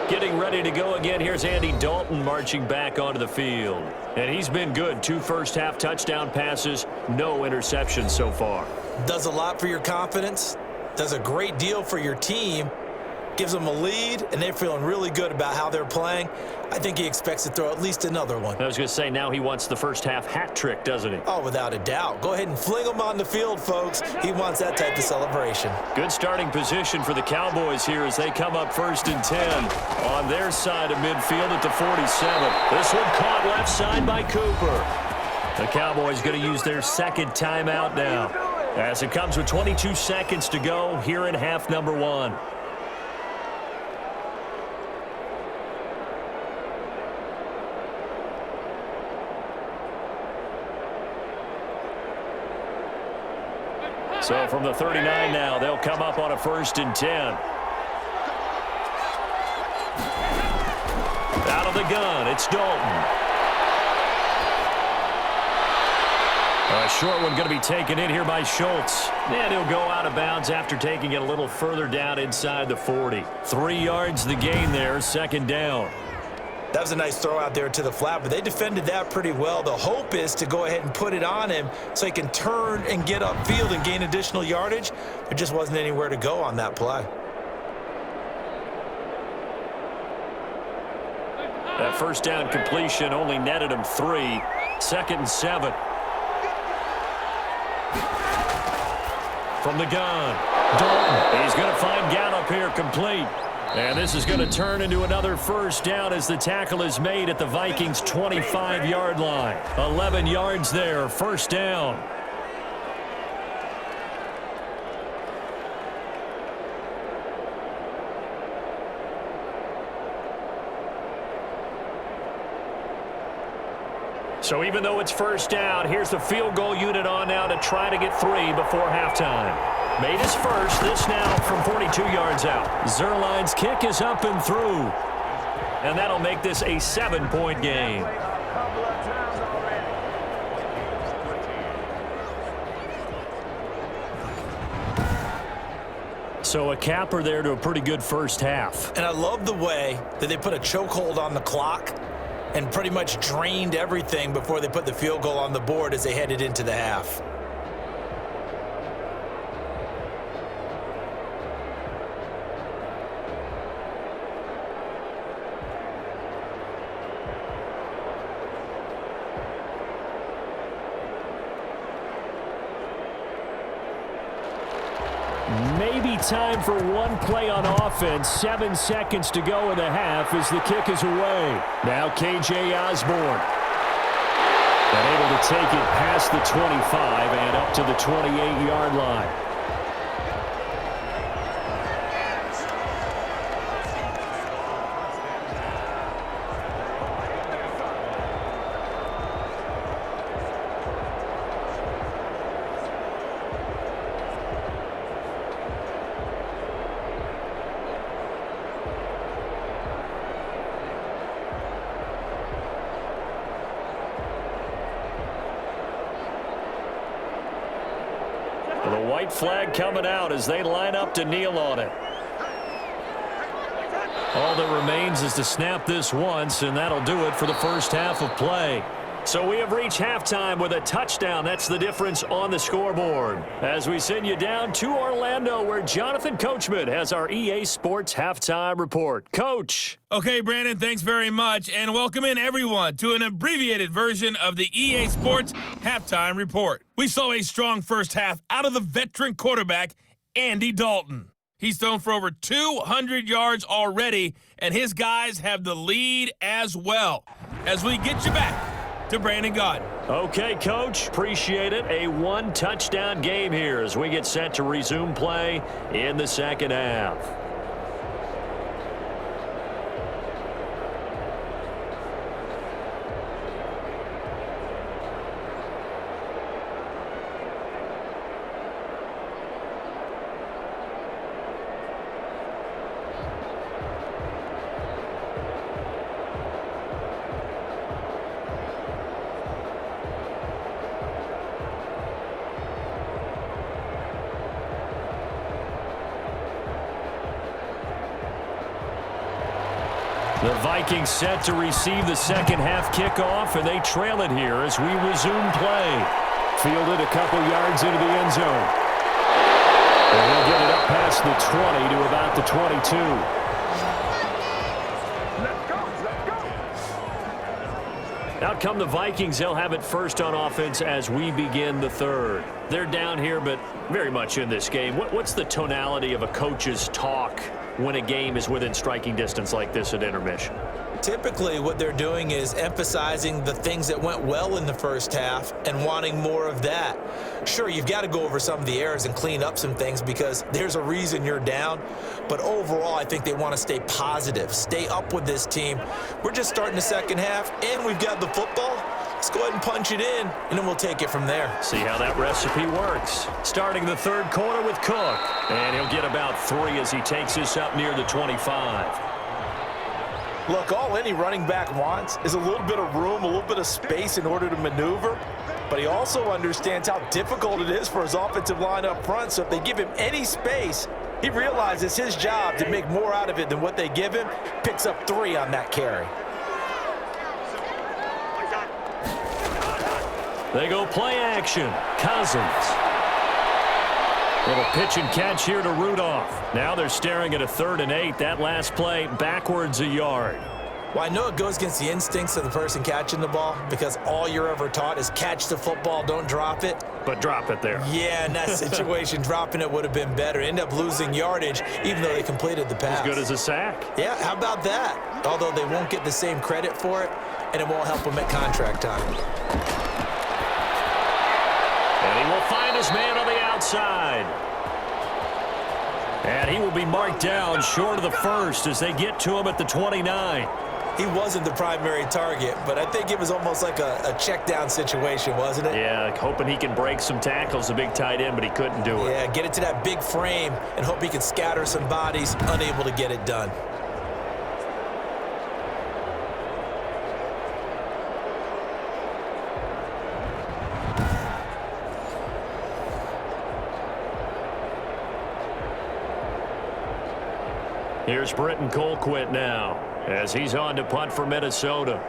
Getting ready to go again. Here's Andy Dalton marching back onto the field. And he's been good. 2 first-half touchdown passes, no interceptions so far. Does a lot for your confidence. Does a great deal for your team. Gives them a lead, and they're feeling really good about how they're playing. I think he expects to throw at least another one. I was going to say, now he wants the first-half hat trick, doesn't he? Oh, without a doubt. Go ahead and fling him on the field, folks. He wants that type of celebration. Good starting position for the Cowboys here as they come up 1st and 10 on their side of midfield at the 47. This one caught left side by Cooper. The Cowboys going to use their second timeout now as it comes with 22 seconds to go here in half number 1. So from the 39 now, they'll come up on a 1st and 10. Out of the gun, it's Dalton. A short one going to be taken in here by Schultz. And he'll go out of bounds after taking it a little further down inside the 40. 3 yards the gain there, 2nd down. That was a nice throw out there to the flat, but they defended that pretty well. The hope is to go ahead and put it on him so he can turn and get upfield and gain additional yardage. There just wasn't anywhere to go on that play. That first down completion only netted him 3. 2nd and 7. From the gun, Dalton. He's going to find Gallup here complete. And this is going to turn into another first down as the tackle is made at the Vikings' 25-yard line. 11 yards there, first down. So even though it's first down, here's the field goal unit on now to try to get 3 before halftime. Made his first, this now from 42 yards out. Zerline's kick is up and through. And that'll make this a 7-point game. So a capper there to a pretty good first half. And I love the way that they put a chokehold on the clock and pretty much drained everything before they put the field goal on the board as they headed into the half. Maybe time for one play on offense. 7 seconds to go in the half as the kick is away. Now K.J. Osborne. And able to take it past the 25 and up to the 28-yard line. The white flag coming out as they line up to kneel on it. All that remains is to snap this once, and that'll do it for the first half of play. So we have reached halftime with a touchdown. That's the difference on the scoreboard. As we send you down to Orlando, where Jonathan Coachman has our EA Sports Halftime Report. Coach. Okay, Brandon, thanks very much, and welcome in everyone to an abbreviated version of the EA Sports Halftime Report. We saw a strong first half out of the veteran quarterback, Andy Dalton. He's thrown for over 200 yards already, and his guys have the lead as well. As we get you back to Brandon Gaudin. Okay, Coach. Appreciate it. A one-touchdown game here as we get set to resume play in the second half. The Vikings set to receive the second half kickoff, and they trail it here as we resume play. Fielded a couple yards into the end zone. And he'll get it up past the 20 to about the 22. Out come the Vikings. They'll have it first on offense as we begin the third. They're down here, but very much in this game. What's the tonality of a coach's talk when a game is within striking distance like this at intermission? Typically, what they're doing is emphasizing the things that went well in the first half and wanting more of that. Sure, you've got to go over some of the errors and clean up some things because there's a reason you're down. But overall, I think they want to stay positive, stay up with this team. We're just starting the second half, and we've got the football. Let's go ahead and punch it in, and then we'll take it from there. See how that recipe works. Starting the third quarter with Cook. And he'll get about 3 as he takes this up near the 25. Look, all any running back wants is a little bit of room, a little bit of space in order to maneuver. But he also understands how difficult it is for his offensive line up front. So if they give him any space, he realizes his job to make more out of it than what they give him. Picks up 3 on that carry. They go play action. Cousins. Little pitch and catch here to Rudolph. Now they're staring at a 3rd and 8. That last play backwards a yard. Well, I know it goes against the instincts of the person catching the ball because all you're ever taught is catch the football, don't drop it. But drop it there. Yeah, in that situation, dropping it would have been better. End up losing yardage even though they completed the pass. As good as a sack. Yeah, how about that? Although they won't get the same credit for it, and it won't help them at contract time. And he will find his man on the outside. And he will be marked down short of the first as they get to him at the 29. He wasn't the primary target, but I think it was almost like a check down situation, wasn't it? Yeah, hoping he can break some tackles, a big tight end, but he couldn't do it. Yeah, get it to that big frame and hope he can scatter some bodies, unable to get it done. Here's Britton Colquitt now as he's on to punt for Minnesota.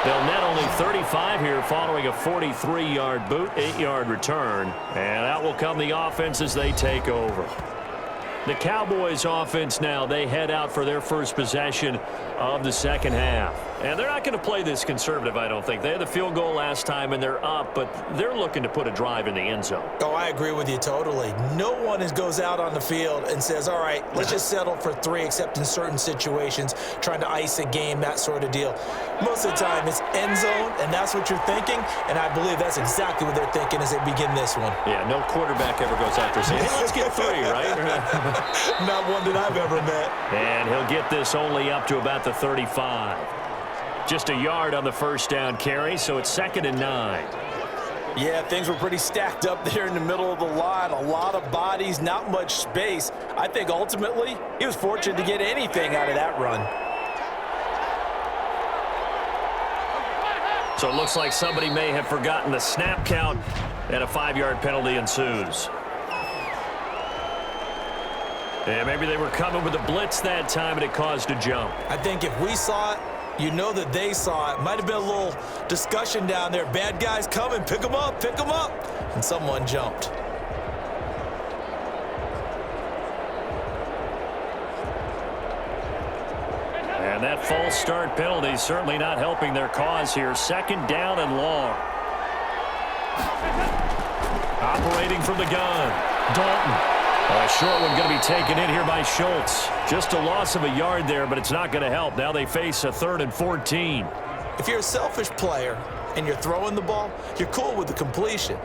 They'll net only 35 here following a 43-yard boot, 8-yard return. And out will come the offense as they take over. The Cowboys offense now, they head out for their first possession of the second half. And they're not going to play this conservative, I don't think. They had the field goal last time, and they're up, but they're looking to put a drive in the end zone. Oh, I agree with you totally. No one goes out on the field and says, all right, let's just settle for 3, except in certain situations, trying to ice a game, that sort of deal. Most of the time, it's end zone, and that's what you're thinking, and I believe that's exactly what they're thinking as they begin this one. Yeah, no quarterback ever goes after saying, hey, let's get 3, right? Not one that I've ever met. And he'll get this only up to about the 35. Just a yard on the first down carry, so it's 2nd and 9. Yeah, things were pretty stacked up there in the middle of the line. A lot of bodies, not much space. I think ultimately he was fortunate to get anything out of that run. So it looks like somebody may have forgotten the snap count, and a 5-yard penalty ensues. And maybe they were coming with a blitz that time, and it caused a jump. I think if we saw it, you know that they saw it. Might have been a little discussion down there. Bad guys coming, pick them up, pick them up. And someone jumped. And that false start penalty is certainly not helping their cause here. 2nd down and long. Operating from the gun, Dalton. A short one going to be taken in here by Schultz. Just a loss of a yard there, but it's not going to help. Now they face a 3rd and 14. If you're a selfish player and you're throwing the ball, you're cool with the completion.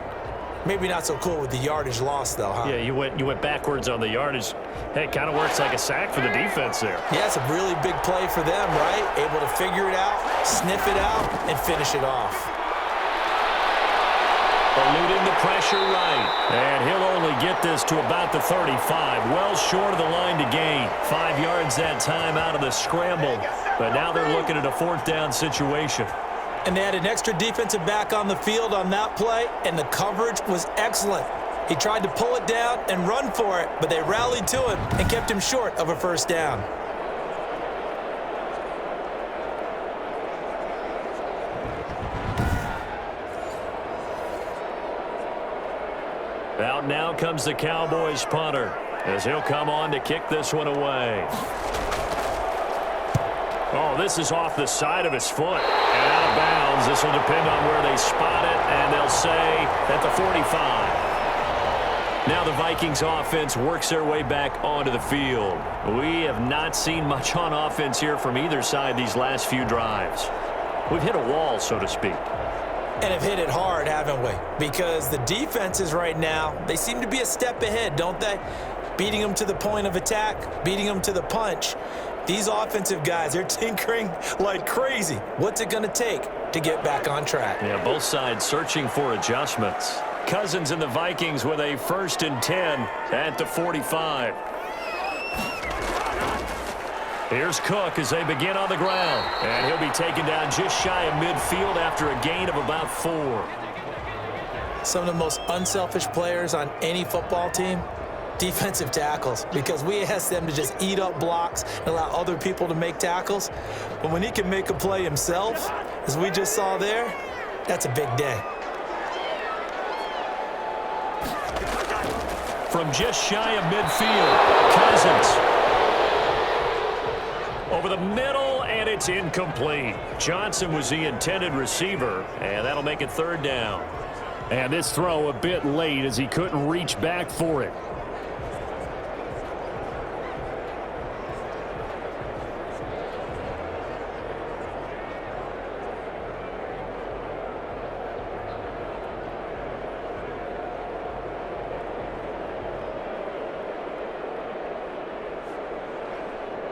Maybe not so cool with the yardage loss, though, huh? Yeah, you went backwards on the yardage. Hey, it kind of works like a sack for the defense there. Yeah, it's a really big play for them, right? Able to figure it out, sniff it out, and finish it off. Eluding the pressure right. And he'll only get this to about the 35. Well short of the line to gain. 5 yards that time out of the scramble. But now they're looking at a 4th down situation. And they had an extra defensive back on the field on that play, and the coverage was excellent. He tried to pull it down and run for it, but they rallied to him and kept him short of a 1st down. Out now comes the Cowboys punter as he'll come on to kick this one away. Oh, this is off the side of his foot and out of bounds. This will depend on where they spot it, and they'll say at the 45. Now the Vikings offense works their way back onto the field. We have not seen much on offense here from either side these last few drives. We've hit a wall, so to speak. And have hit it hard, haven't we? Because the defenses right now, they seem to be a step ahead, don't they? Beating them to the point of attack, beating them to the punch. These offensive guys, they're tinkering like crazy. What's it going to take to get back on track? Yeah, both sides searching for adjustments. Cousins and the Vikings with a 1st and 10 at the 45. Here's Cook as they begin on the ground. And he'll be taken down just shy of midfield after a gain of about 4. Some of the most unselfish players on any football team, defensive tackles, because we ask them to just eat up blocks and allow other people to make tackles. But when he can make a play himself, as we just saw there, that's a big day. From just shy of midfield, Cousins. Over the middle, and it's incomplete. Johnson was the intended receiver, and that'll make it 3rd down. And this throw a bit late as he couldn't reach back for it.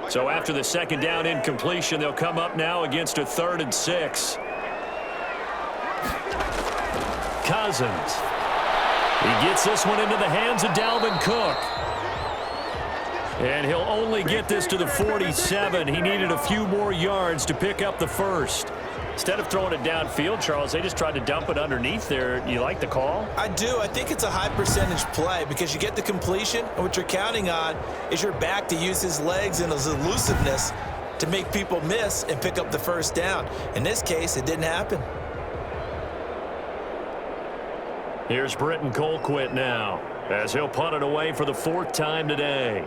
So after the 2nd down incompletion, they'll come up now against a 3rd and 6. Cousins. He gets this one into the hands of Dalvin Cook. And he'll only get this to the 47. He needed a few more yards to pick up the 1st. Instead of throwing it downfield, Charles, they just tried to dump it underneath there. You like the call? I do. I think it's a high percentage play because you get the completion, and what you're counting on is your back to use his legs and his elusiveness to make people miss and pick up the 1st down. In this case, it didn't happen. Here's Britton Colquitt now as he'll punt it away for the 4th time today.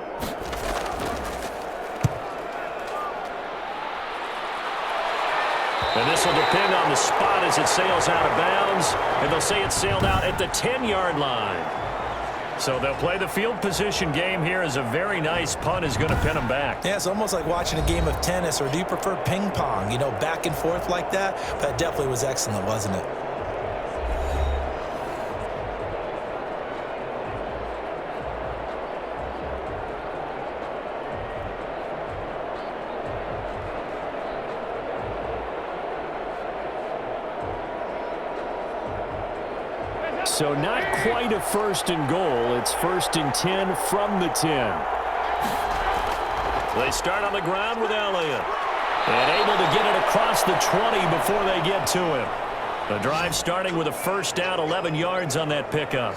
And this will depend on the spot as it sails out of bounds. And they'll say it sailed out at the 10-yard line. So they'll play the field position game here as a very nice punt is going to pin them back. Yeah, it's almost like watching a game of tennis, or do you prefer ping pong, you know, back and forth like that? That definitely was excellent, wasn't it? So not quite a 1st and goal. It's 1st and 10 from the 10. They start on the ground with Elliott. And able to get it across the 20 before they get to him. The drive starting with a 1st down, 11 yards on that pickup.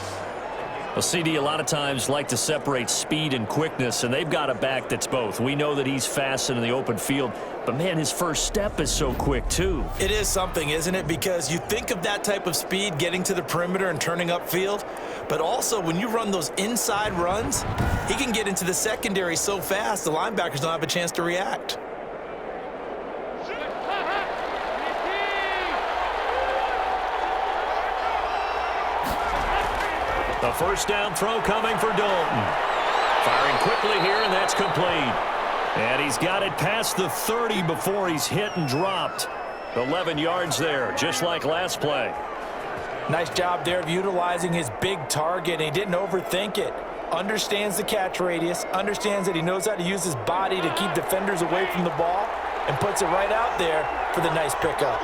Well, CD a lot of times like to separate speed and quickness, and they've got a back that's both. We know that he's fast in the open field, but, man, his first step is so quick, too. It is something, isn't it? Because you think of that type of speed getting to the perimeter and turning upfield, but also when you run those inside runs, he can get into the secondary so fast the linebackers don't have a chance to react. A 1st down throw coming for Dalton. Firing quickly here, and that's complete. And he's got it past the 30 before he's hit and dropped. 11 yards there, just like last play. Nice job there of utilizing his big target, and he didn't overthink it. Understands the catch radius, understands that he knows how to use his body to keep defenders away from the ball, and puts it right out there for the nice pickup.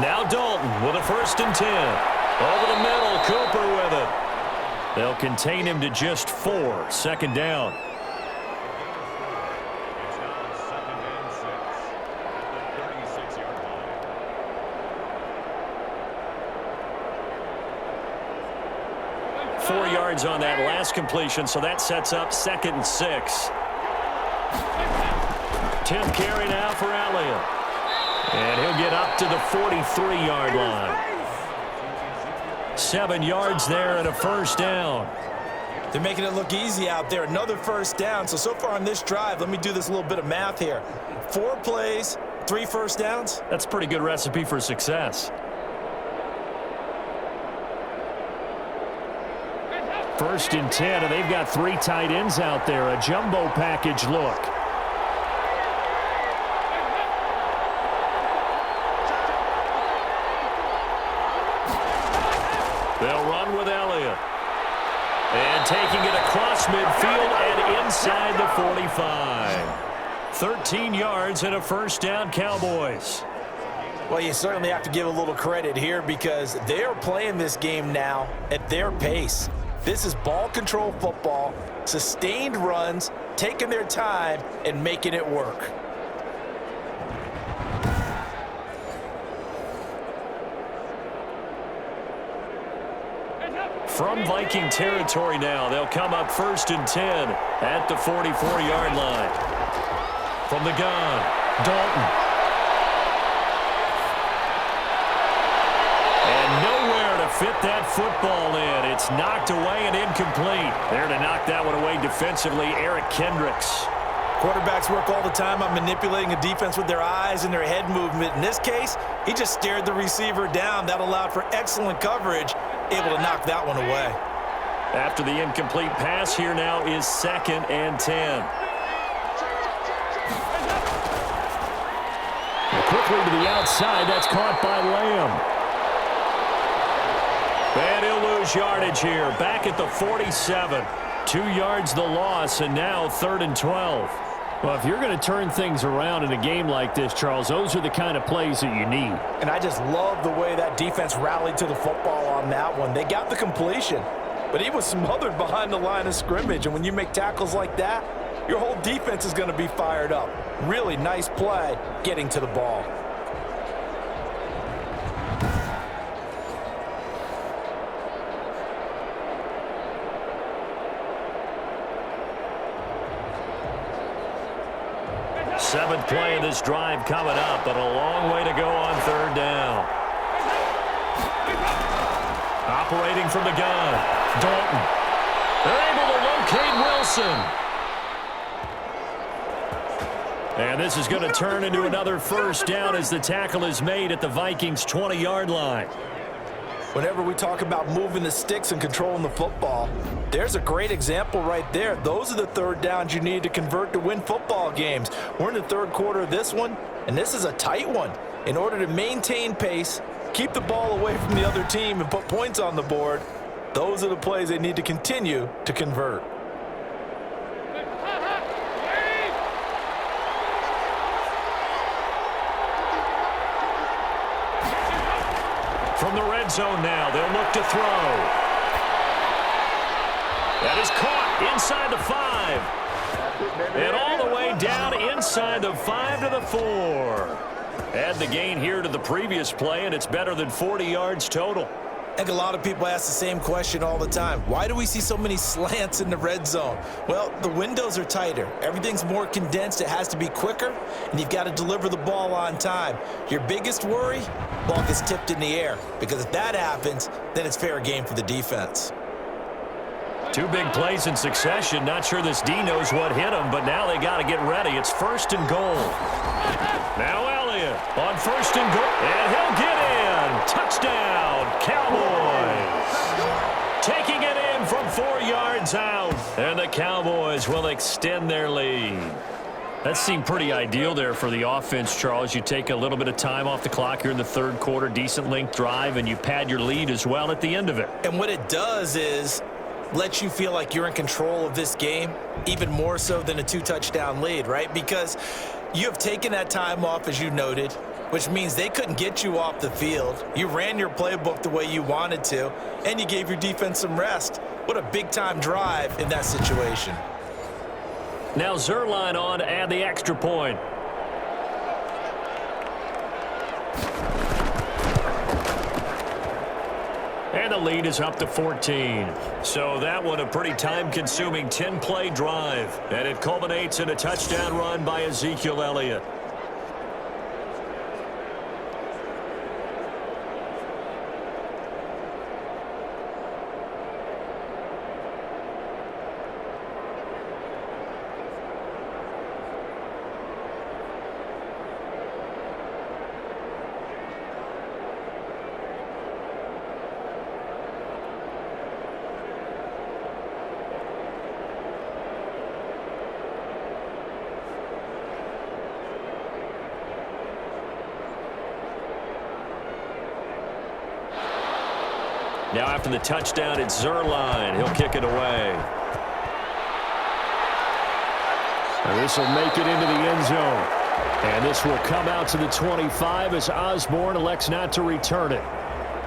Now Dalton with a 1st and 10. Over the middle, Cooper with it. They'll contain him to just 4. 2nd down. It's now 2nd and 6 at the 36-yard line. 4 yards on that last completion, so that sets up 2nd and 6. 10th carry now for Elliott. And he'll get up to the 43-yard line. 7 yards there and a 1st down. They're making it look easy out there. Another 1st down. So far on this drive, let me do this little bit of math here. 4 plays, 3 1st downs. That's a pretty good recipe for success. 1st and 10, and they've got 3 tight ends out there. A jumbo package look. They'll run with Elliott. And taking it across midfield and inside the 45. 13 yards and a 1st down, Cowboys. Well, you certainly have to give a little credit here because they are playing this game now at their pace. This is ball control football, sustained runs, taking their time and making it work. From Viking territory now, they'll come up 1st and 10 at the 44-yard line. From the gun, Dalton. And nowhere to fit that football in. It's knocked away and incomplete. There to knock that one away defensively, Eric Kendricks. Quarterbacks work all the time on manipulating a defense with their eyes and their head movement. In this case, he just stared the receiver down. That allowed for excellent coverage, able to knock that one away. After the incomplete pass, here now is 2nd and 10. And quickly to the outside, that's caught by Lamb. And he'll lose yardage here, back at the 47. 2 yards the loss, and now 3rd and 12. Well, if you're going to turn things around in a game like this, Charles, those are the kind of plays that you need. And I just love the way that defense rallied to the football on that one. They got the completion, but he was smothered behind the line of scrimmage. And when you make tackles like that, your whole defense is going to be fired up. Really nice play getting to the ball. Seventh play of this drive coming up, but a long way to go on 3rd down. operating from the gun. Dalton. They're able to locate Wilson. And this is going to turn into another first down as the tackle is made at the Vikings' 20-yard line. Whenever we talk about moving the sticks and controlling the football, there's a great example right there. Those are the third downs you need to convert to win football games. We're in the third quarter of this one, and this is a tight one. In order to maintain pace, keep the ball away from the other team, and put points on the board, those are the plays they need to continue to convert. From the red zone now, they'll look to throw. That is caught inside the 5. And all the way down inside the 5 to the 4. Add the gain here to the previous play, and it's better than 40 yards total. I think a lot of people ask the same question all the time. Why do we see so many slants in the red zone? Well, the windows are tighter. Everything's more condensed. It has to be quicker, and you've got to deliver the ball on time. Your biggest worry? Ball gets tipped in the air, because if that happens, then it's fair game for the defense. Two big plays in succession. Not sure this D knows what hit him, but now they got to get ready. It's first and goal. Now Elliott on first and goal, and he'll get in. Touchdown, Cowboys. Taking it in from 4 yards out, and the Cowboys will extend their lead. That seemed pretty ideal there for the offense, Charles. You take a little bit of time off the clock here in the third quarter, decent length drive, and you pad your lead as well at the end of it. And what it does is let you feel like you're in control of this game, even more so than a 2-touchdown lead, right? Because you have taken that time off, as you noted, which means they couldn't get you off the field. You ran your playbook the way you wanted to, and you gave your defense some rest. What a big-time drive in that situation. Now Zerline on to add the extra point. And the lead is up to 14. So that one a pretty time-consuming 10-play drive. And it culminates in a touchdown run by Ezekiel Elliott. Now after the touchdown, it's Zerline. He'll kick it away. And this will make it into the end zone. And this will come out to the 25 as Osborne elects not to return it.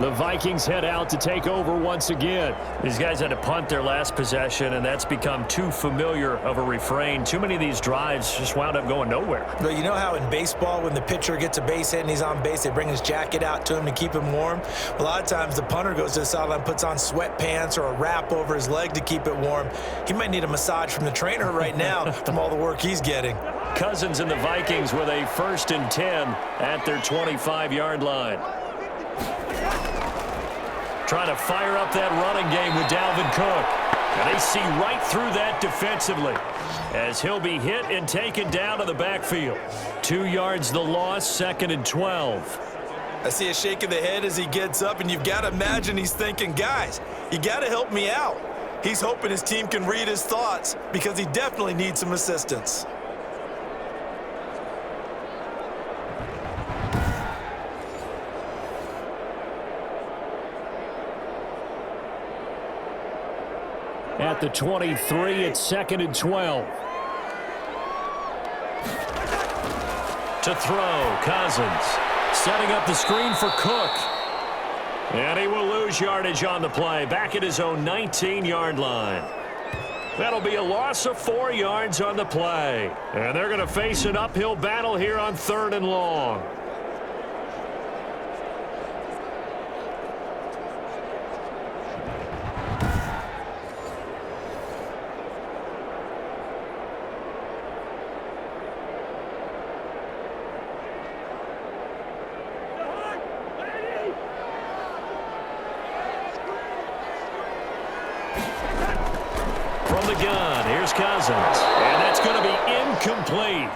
The Vikings head out to take over once again. These guys had to punt their last possession, and that's become too familiar of a refrain. Too many of these drives just wound up going nowhere. Well, you know how in baseball, when the pitcher gets a base hit and he's on base, they bring his jacket out to him to keep him warm? A lot of times the punter goes to the sideline, puts on sweatpants or a wrap over his leg to keep it warm. He might need a massage from the trainer right now from all the work he's getting. Cousins and the Vikings with a 1st and 10 at their 25-yard line. Trying to fire up that running game with Dalvin Cook. And they see right through that defensively as he'll be hit and taken down to the backfield. 2 yards the loss, 2nd and 12. I see a shake of the head as he gets up, and you've got to imagine he's thinking, guys, you got to help me out. He's hoping his team can read his thoughts because he definitely needs some assistance. At the 23, it's 2nd and 12. To throw, Cousins. Setting up the screen for Cook. And he will lose yardage on the play. Back at his own 19-yard line. That'll be a loss of 4 yards on the play. And they're going to face an uphill battle here on 3rd and long. Incomplete.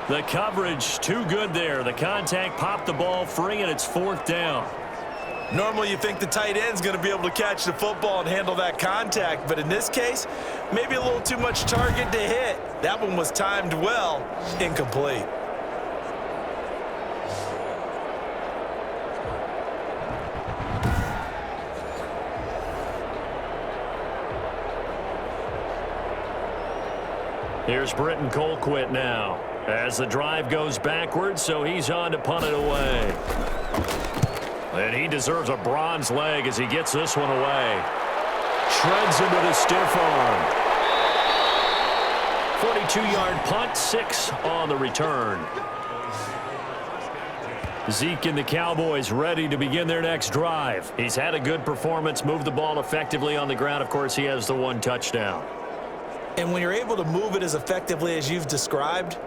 The coverage too good there. The contact popped the ball free, and it's fourth down. Normally you think the tight end's going to be able to catch the football and handle that contact, but in this case, maybe a little too much target to hit. That one was timed well. Incomplete. Here's Britton Colquitt now as the drive goes backwards, so he's on to punt it away. And he deserves a bronze leg as he gets this one away. Shreds him with a stiff arm. 42-yard punt, 6 on the return. Zeke and the Cowboys ready to begin their next drive. He's had a good performance, moved the ball effectively on the ground. Of course, he has the 1 touchdown. And when you're able to move it as effectively as you've described,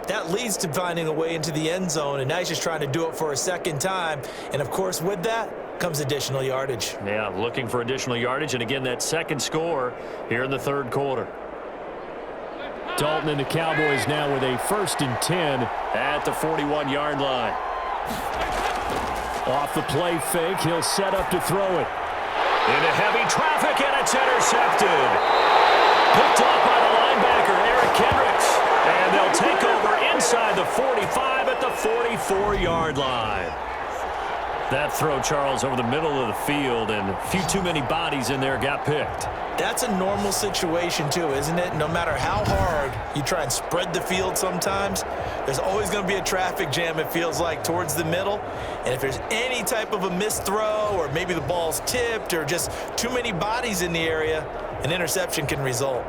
that leads to finding a way into the end zone, and now he's just trying to do it for a second time. And, of course, with that comes additional yardage. Yeah, looking for additional yardage, and again, that second score here in the third quarter. Dalton and the Cowboys now with a 1st and 10 at the 41-yard line. Off the play fake, he'll set up to throw it. Into heavy traffic, and it's intercepted. Picked off by the linebacker, Eric Kendricks. And they'll take over inside the 45 at the 44-yard line. That throw, Charles, over the middle of the field, and a few too many bodies in there got picked. That's a normal situation, too, isn't it? No matter how hard you try and spread the field sometimes, there's always going to be a traffic jam, it feels like, towards the middle. And if there's any type of a missed throw, or maybe the ball's tipped, or just too many bodies in the area, an interception can result.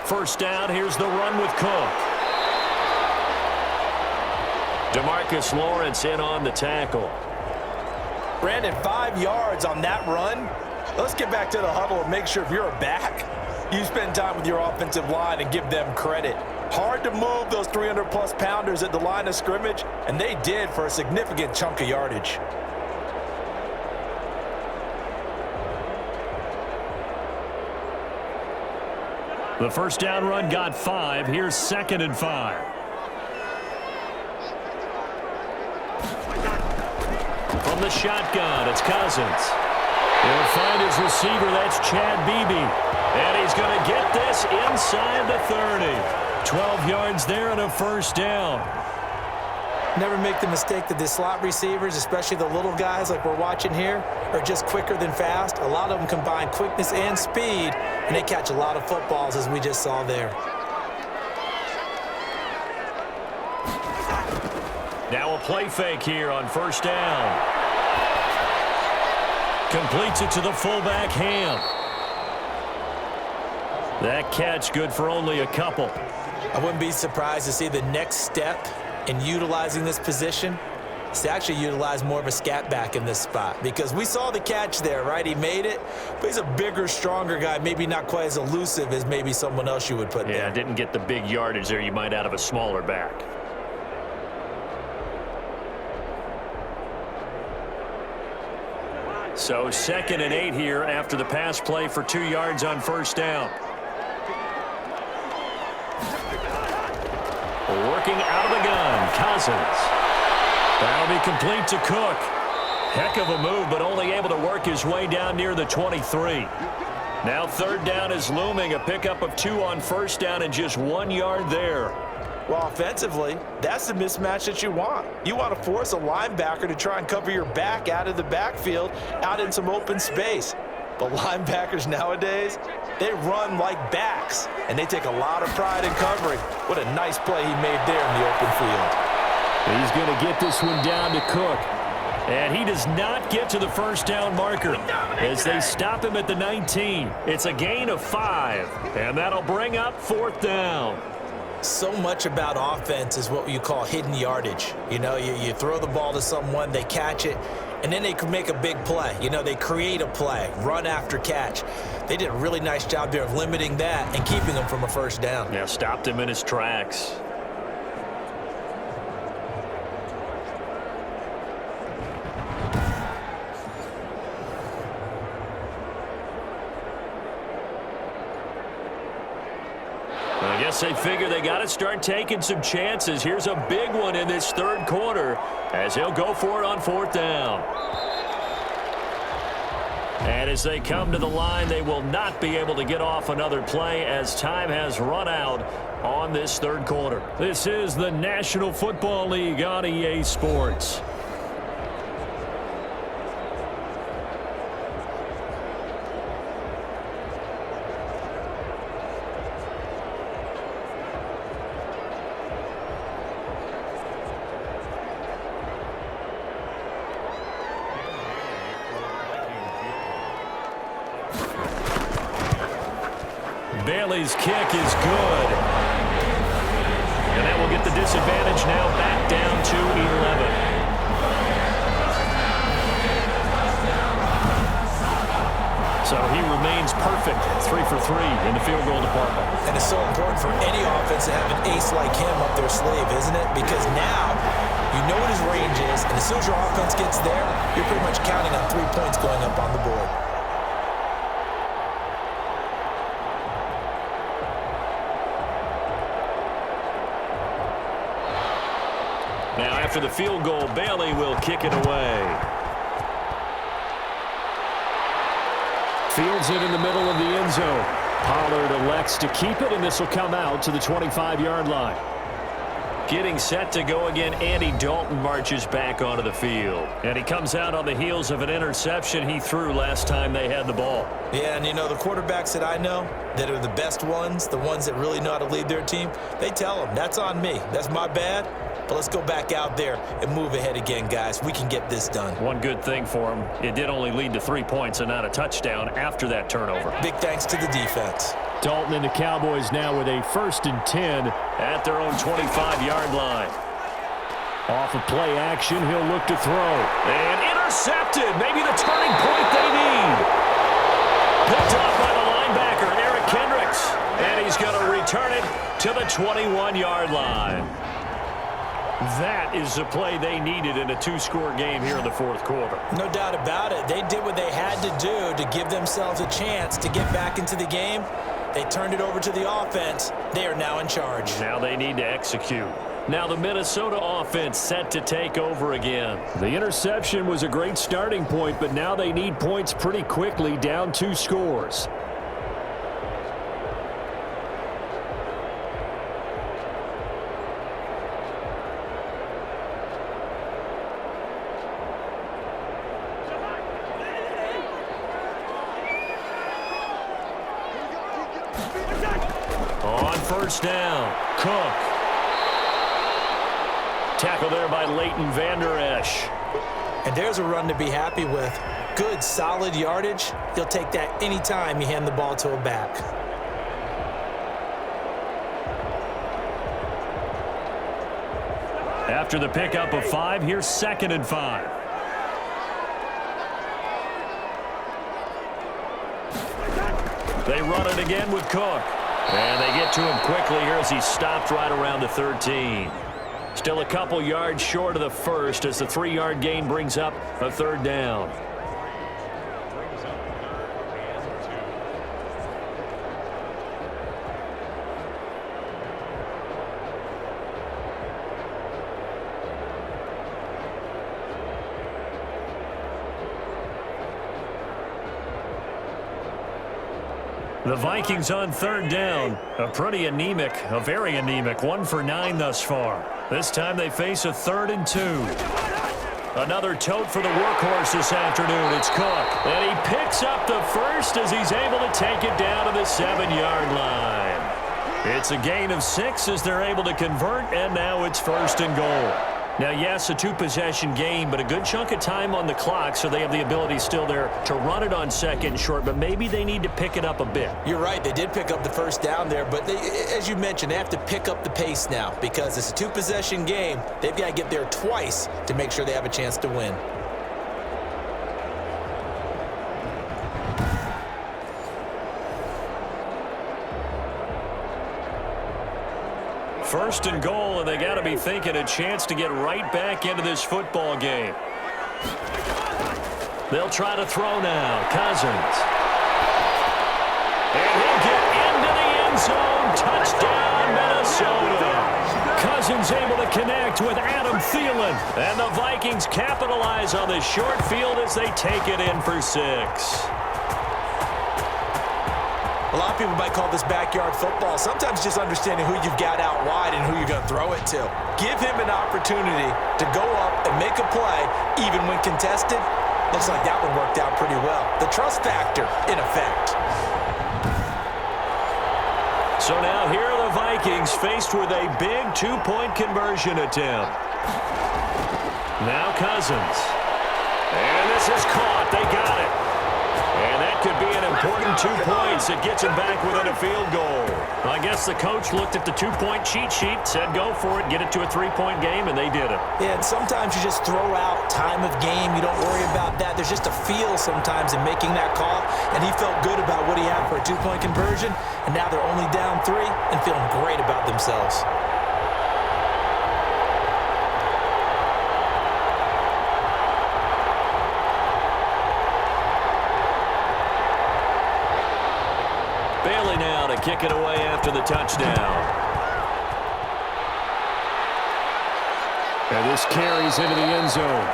First down, here's the run with Cook. DeMarcus Lawrence in on the tackle. Brandon, 5 yards on that run. Let's get back to the huddle and make sure if you're a back, you spend time with your offensive line and give them credit. Hard to move those 300-plus pounders at the line of scrimmage, and they did for a significant chunk of yardage. The first down run got 5. Here's 2nd and 5. From the shotgun, it's Cousins. He'll find his receiver. That's Chad Beebe. And he's going to get this inside the 30. 12 yards there and a first down. Never make the mistake that the slot receivers, especially the little guys like we're watching here, are just quicker than fast. A lot of them combine quickness and speed, and they catch a lot of footballs, as we just saw there. Now a play fake here on first down. Completes it to the fullback, Ham. That catch good for only a couple. I wouldn't be surprised to see the next step in utilizing this position is to actually utilize more of a scat back in this spot, because we saw the catch there, right? He made it, but he's a bigger, stronger guy, maybe not quite as elusive as maybe someone else you would put there. Yeah, didn't get the big yardage there you might out of a smaller back. So 2nd and 8 here after the pass play for 2 yards on first down. Working out of the gun, Cousins. That'll be complete to Cook. Heck of a move, but only able to work his way down near the 23. Now 3rd down is looming, a pickup of 2 on first down and just 1 yard there. Well, offensively, that's the mismatch that you want. You want to force a linebacker to try and cover your back out of the backfield, out in some open space. But linebackers nowadays, they run like backs, and they take a lot of pride in covering. What a nice play he made there in the open field. He's going to get this one down to Cook. And he does not get to the first down marker as they stop him at the 19. It's a gain of 5, and that'll bring up 4th down. So much about offense is what you call hidden yardage. You know, you throw the ball to someone, they catch it, and then they can make a big play. You know, they create a play, run after catch. They did a really nice job there of limiting that and keeping him from a first down. Yeah, stopped him in his tracks. I guess they figure they got to start taking some chances. Here's a big one in this third quarter as he'll go for it on fourth down. And as they come to the line, they will not be able to get off another play as time has run out on this third quarter. This is the National Football League on EA Sports. Bailey's kick is good. And that will get the disadvantage now back down to 11. So he remains perfect, 3 for 3 in the field goal department. And it's so important for any offense to have an ace like him up their sleeve, isn't it? Because now you know what his range is, and as soon as your offense gets there, you're pretty much counting on 3 points going up on the board. Now, after the field goal, Bailey will kick it away. Fields it in the middle of the end zone. Pollard elects to keep it, and this will come out to the 25-yard line. Getting set to go again, Andy Dalton marches back onto the field. And he comes out on the heels of an interception he threw last time they had the ball. Yeah, and you know, the quarterbacks that I know that are the best ones, the ones that really know how to lead their team, they tell them, that's on me. That's my bad. But let's go back out there and move ahead again, guys. We can get this done. One good thing for him, it did only lead to 3 points and not a touchdown after that turnover. Big thanks to the defense. Dalton and the Cowboys now with a 1st and 10 at their own 25-yard line. Off of play action, he'll look to throw. And intercepted. Maybe the turning point they need. Picked off by the linebacker, Eric Kendricks. And he's going to return it to the 21-yard line. That is the play they needed in a 2-score game here in the fourth quarter. No doubt about it. They did what they had to do to give themselves a chance to get back into the game. They turned it over to the offense. They are now in charge. Now they need to execute. Now the Minnesota offense set to take over again. The interception was a great starting point, but now they need points pretty quickly, down 2 scores. On first down, Cook. Tackle there by Leighton Vander Esch. And there's a run to be happy with. Good, solid yardage. You'll take that anytime you hand the ball to a back. After the pickup of 5, here's 2nd and 5. They run it again with Cook. And they get to him quickly here as he stopped right around the 13. Still a couple yards short of the first as the 3-yard gain brings up a 3rd down. The Vikings on 3rd down. A very anemic 1 for 9 thus far. This time they face a 3rd and 2. Another tote for the workhorse this afternoon. It's Cook. And he picks up the first as he's able to take it down to the 7-yard line. It's a gain of 6 as they're able to convert, and now it's 1st and goal. Now, yes, a 2-possession game, but a good chunk of time on the clock, so they have the ability still there to run it on 2nd and short, but maybe they need to pick it up a bit. You're right. They did pick up the first down there, but as you mentioned, they have to pick up the pace now because it's a 2-possession game. They've got to get there twice to make sure they have a chance to win. First and goal, and they got to be thinking a chance to get right back into this football game. They'll try to throw now. Cousins. And he'll get into the end zone. Touchdown, Minnesota. Cousins able to connect with Adam Thielen. And the Vikings capitalize on the short field as they take it in for 6. A lot of people might call this backyard football. Sometimes just understanding who you've got out wide and who you're going to throw it to. Give him an opportunity to go up and make a play, even when contested. Looks like that one worked out pretty well. The trust factor in effect. So now here are the Vikings faced with a big 2-point conversion attempt. Now Cousins. And this is caught. They got it. And that could be an important 2 points. It gets him back within a field goal. I guess the coach looked at the 2-point cheat sheet, said go for it, get it to a 3-point game, and they did it. Yeah, and sometimes you just throw out time of game. You don't worry about that. There's just a feel sometimes in making that call, and he felt good about what he had for a 2-point conversion, and now they're only down 3 and feeling great about themselves. Bailey now to kick it away after the touchdown. And this carries into the end zone.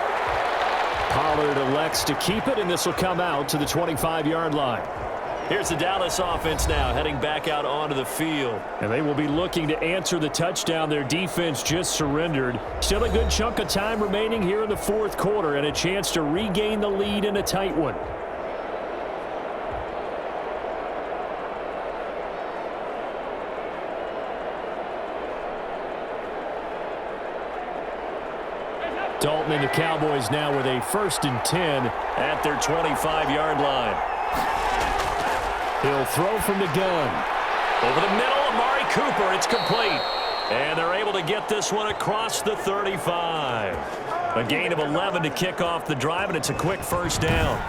Pollard elects to keep it, and this will come out to the 25-yard line. Here's the Dallas offense now heading back out onto the field. And they will be looking to answer the touchdown their defense just surrendered. Still a good chunk of time remaining here in the fourth quarter and a chance to regain the lead in a tight one. Dalton and the Cowboys now with a 1st and 10 at their 25-yard line. He'll throw from the gun. Over the middle, Amari Cooper. It's complete. And they're able to get this one across the 35. A gain of 11 to kick off the drive, and it's a quick first down.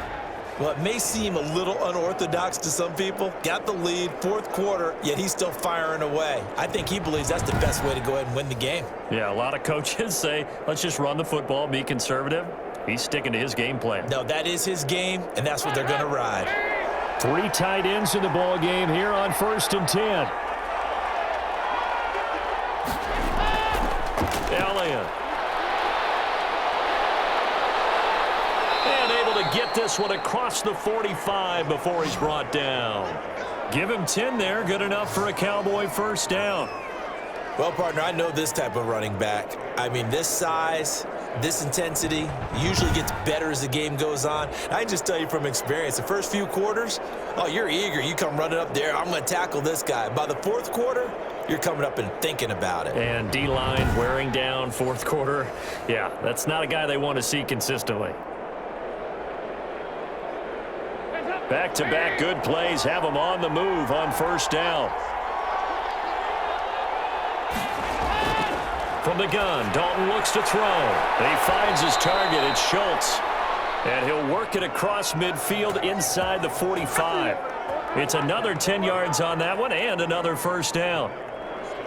Well, it may seem a little unorthodox to some people. Got the lead, fourth quarter, yet he's still firing away. I think he believes that's the best way to go ahead and win the game. Yeah, a lot of coaches say, let's just run the football, be conservative. He's sticking to his game plan. No, that is his game, and that's what they're going to ride. 3 tight ends in the ball game here on 1st and 10. Elliott. And able to get this one across the 45 before he's brought down. Give him 10 there. Good enough for a Cowboy first down. Well, partner, I know this type of running back. I mean, this size, this intensity usually gets better as the game goes on. I can just tell you from experience, the first few quarters, oh, you're eager. You come running up there, I'm going to tackle this guy. By the fourth quarter, you're coming up and thinking about it. And D-line wearing down fourth quarter. Yeah, that's not a guy they want to see consistently. Back-to-back good plays have him on the move on first down. From the gun, Dalton looks to throw. He finds his target. It's Schultz. And he'll work it across midfield inside the 45. It's another 10 yards on that one and another first down.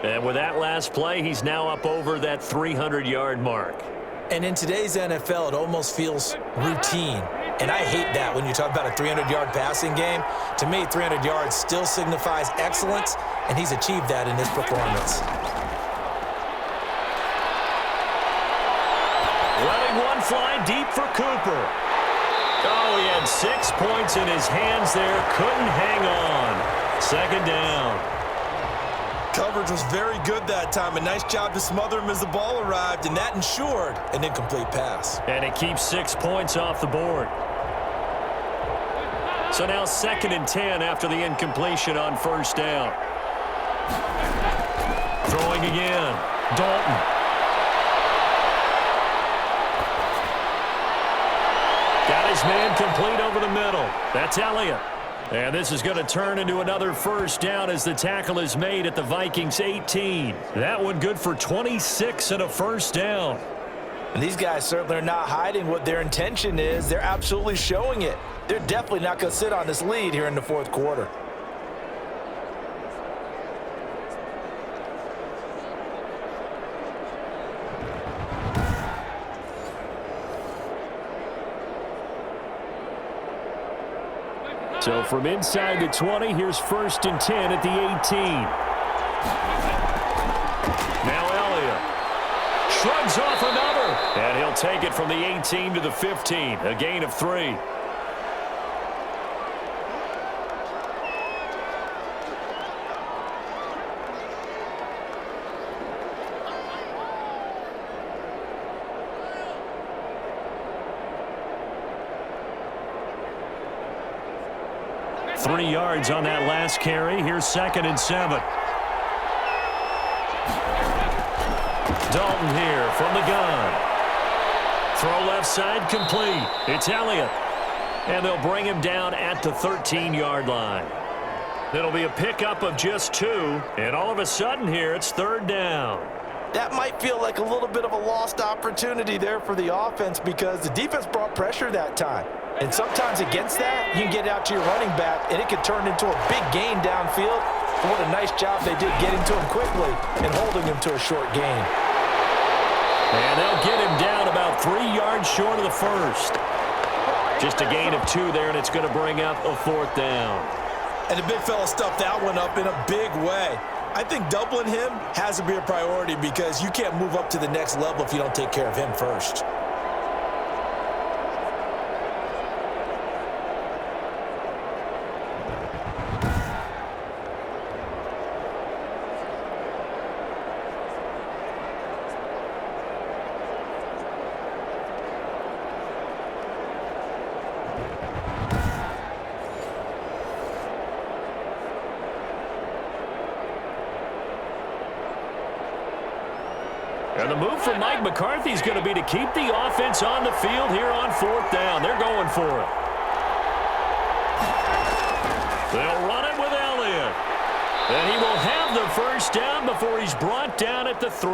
And with that last play, he's now up over that 300-yard mark. And in today's NFL, it almost feels routine. And I hate that when you talk about a 300-yard passing game. To me, 300 yards still signifies excellence, and he's achieved that in his performance. Letting one fly deep for Cooper. Oh, he had 6 points in his hands there. Couldn't hang on. Second down. Coverage was very good that time. A nice job to smother him as the ball arrived, and that ensured an incomplete pass. And it keeps 6 points off the board. So now 2nd and 10 after the incompletion on first down. Throwing again. Dalton. Got his man complete over the middle. That's Elliott. And this is going to turn into another first down as the tackle is made at the Vikings 18. That one good for 26 and a first down. And these guys certainly are not hiding what their intention is. They're absolutely showing it. They're definitely not going to sit on this lead here in the fourth quarter. So from inside the 20, here's 1st and 10 at the 18. Now Elliott shrugs off another, and he'll take it from the 18 to the 15, a gain of 3. Three yards on that last carry. Here's 2nd and 7. Dalton here from the gun. Throw left side complete. It's Elliott. And they'll bring him down at the 13-yard line. It'll be a pickup of just 2. And all of a sudden here, it's 3rd down. That might feel like a little bit of a lost opportunity there for the offense because the defense brought pressure that time. And sometimes against that, you can get out to your running back, and it could turn into a big gain downfield. And what a nice job they did getting to him quickly and holding him to a short gain. And they'll get him down about 3 yards short of the first. Just a gain of 2 there, and it's going to bring up a 4th down. And the big fella stuffed that one up in a big way. I think doubling him has to be a priority because you can't move up to the next level if you don't take care of him first. And the move from Mike McCarthy is going to be to keep the offense on the field here on 4th down. They're going for it. They'll run it with Elliott. And he will have the 1st down before he's brought down at the 3.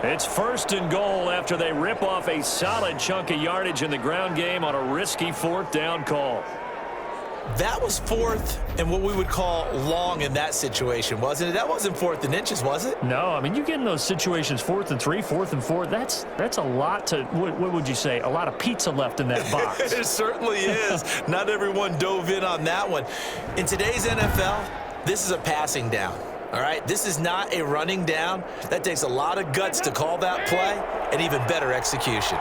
It's 1st and goal after they rip off a solid chunk of yardage in the ground game on a risky 4th down call. That was 4th and what we would call long in that situation, wasn't it? That wasn't 4th and inches, was it? No, I mean, you get in those situations 4th and 3, 4th and 4. That's a lot to, what would you say, a lot of pizza left in that box. It certainly is. Not everyone dove in on that one. In today's NFL, this is a passing down. All right, this is not a running down. That takes a lot of guts to call that play and even better execution.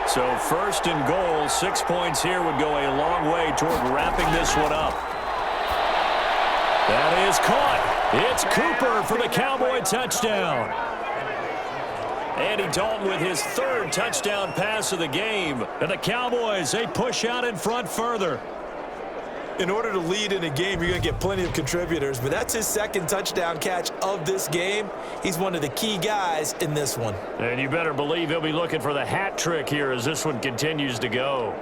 So 1st and goal, 6 points here would go a long way toward wrapping this one up. That is caught. It's Cooper for the Cowboy touchdown. Andy Dalton with his 3rd touchdown pass of the game. And the Cowboys, they push out in front further. In order to lead in a game, you're going to get plenty of contributors, but that's his 2nd touchdown catch of this game. He's one of the key guys in this one. And you better believe he'll be looking for the hat trick here as this one continues to go.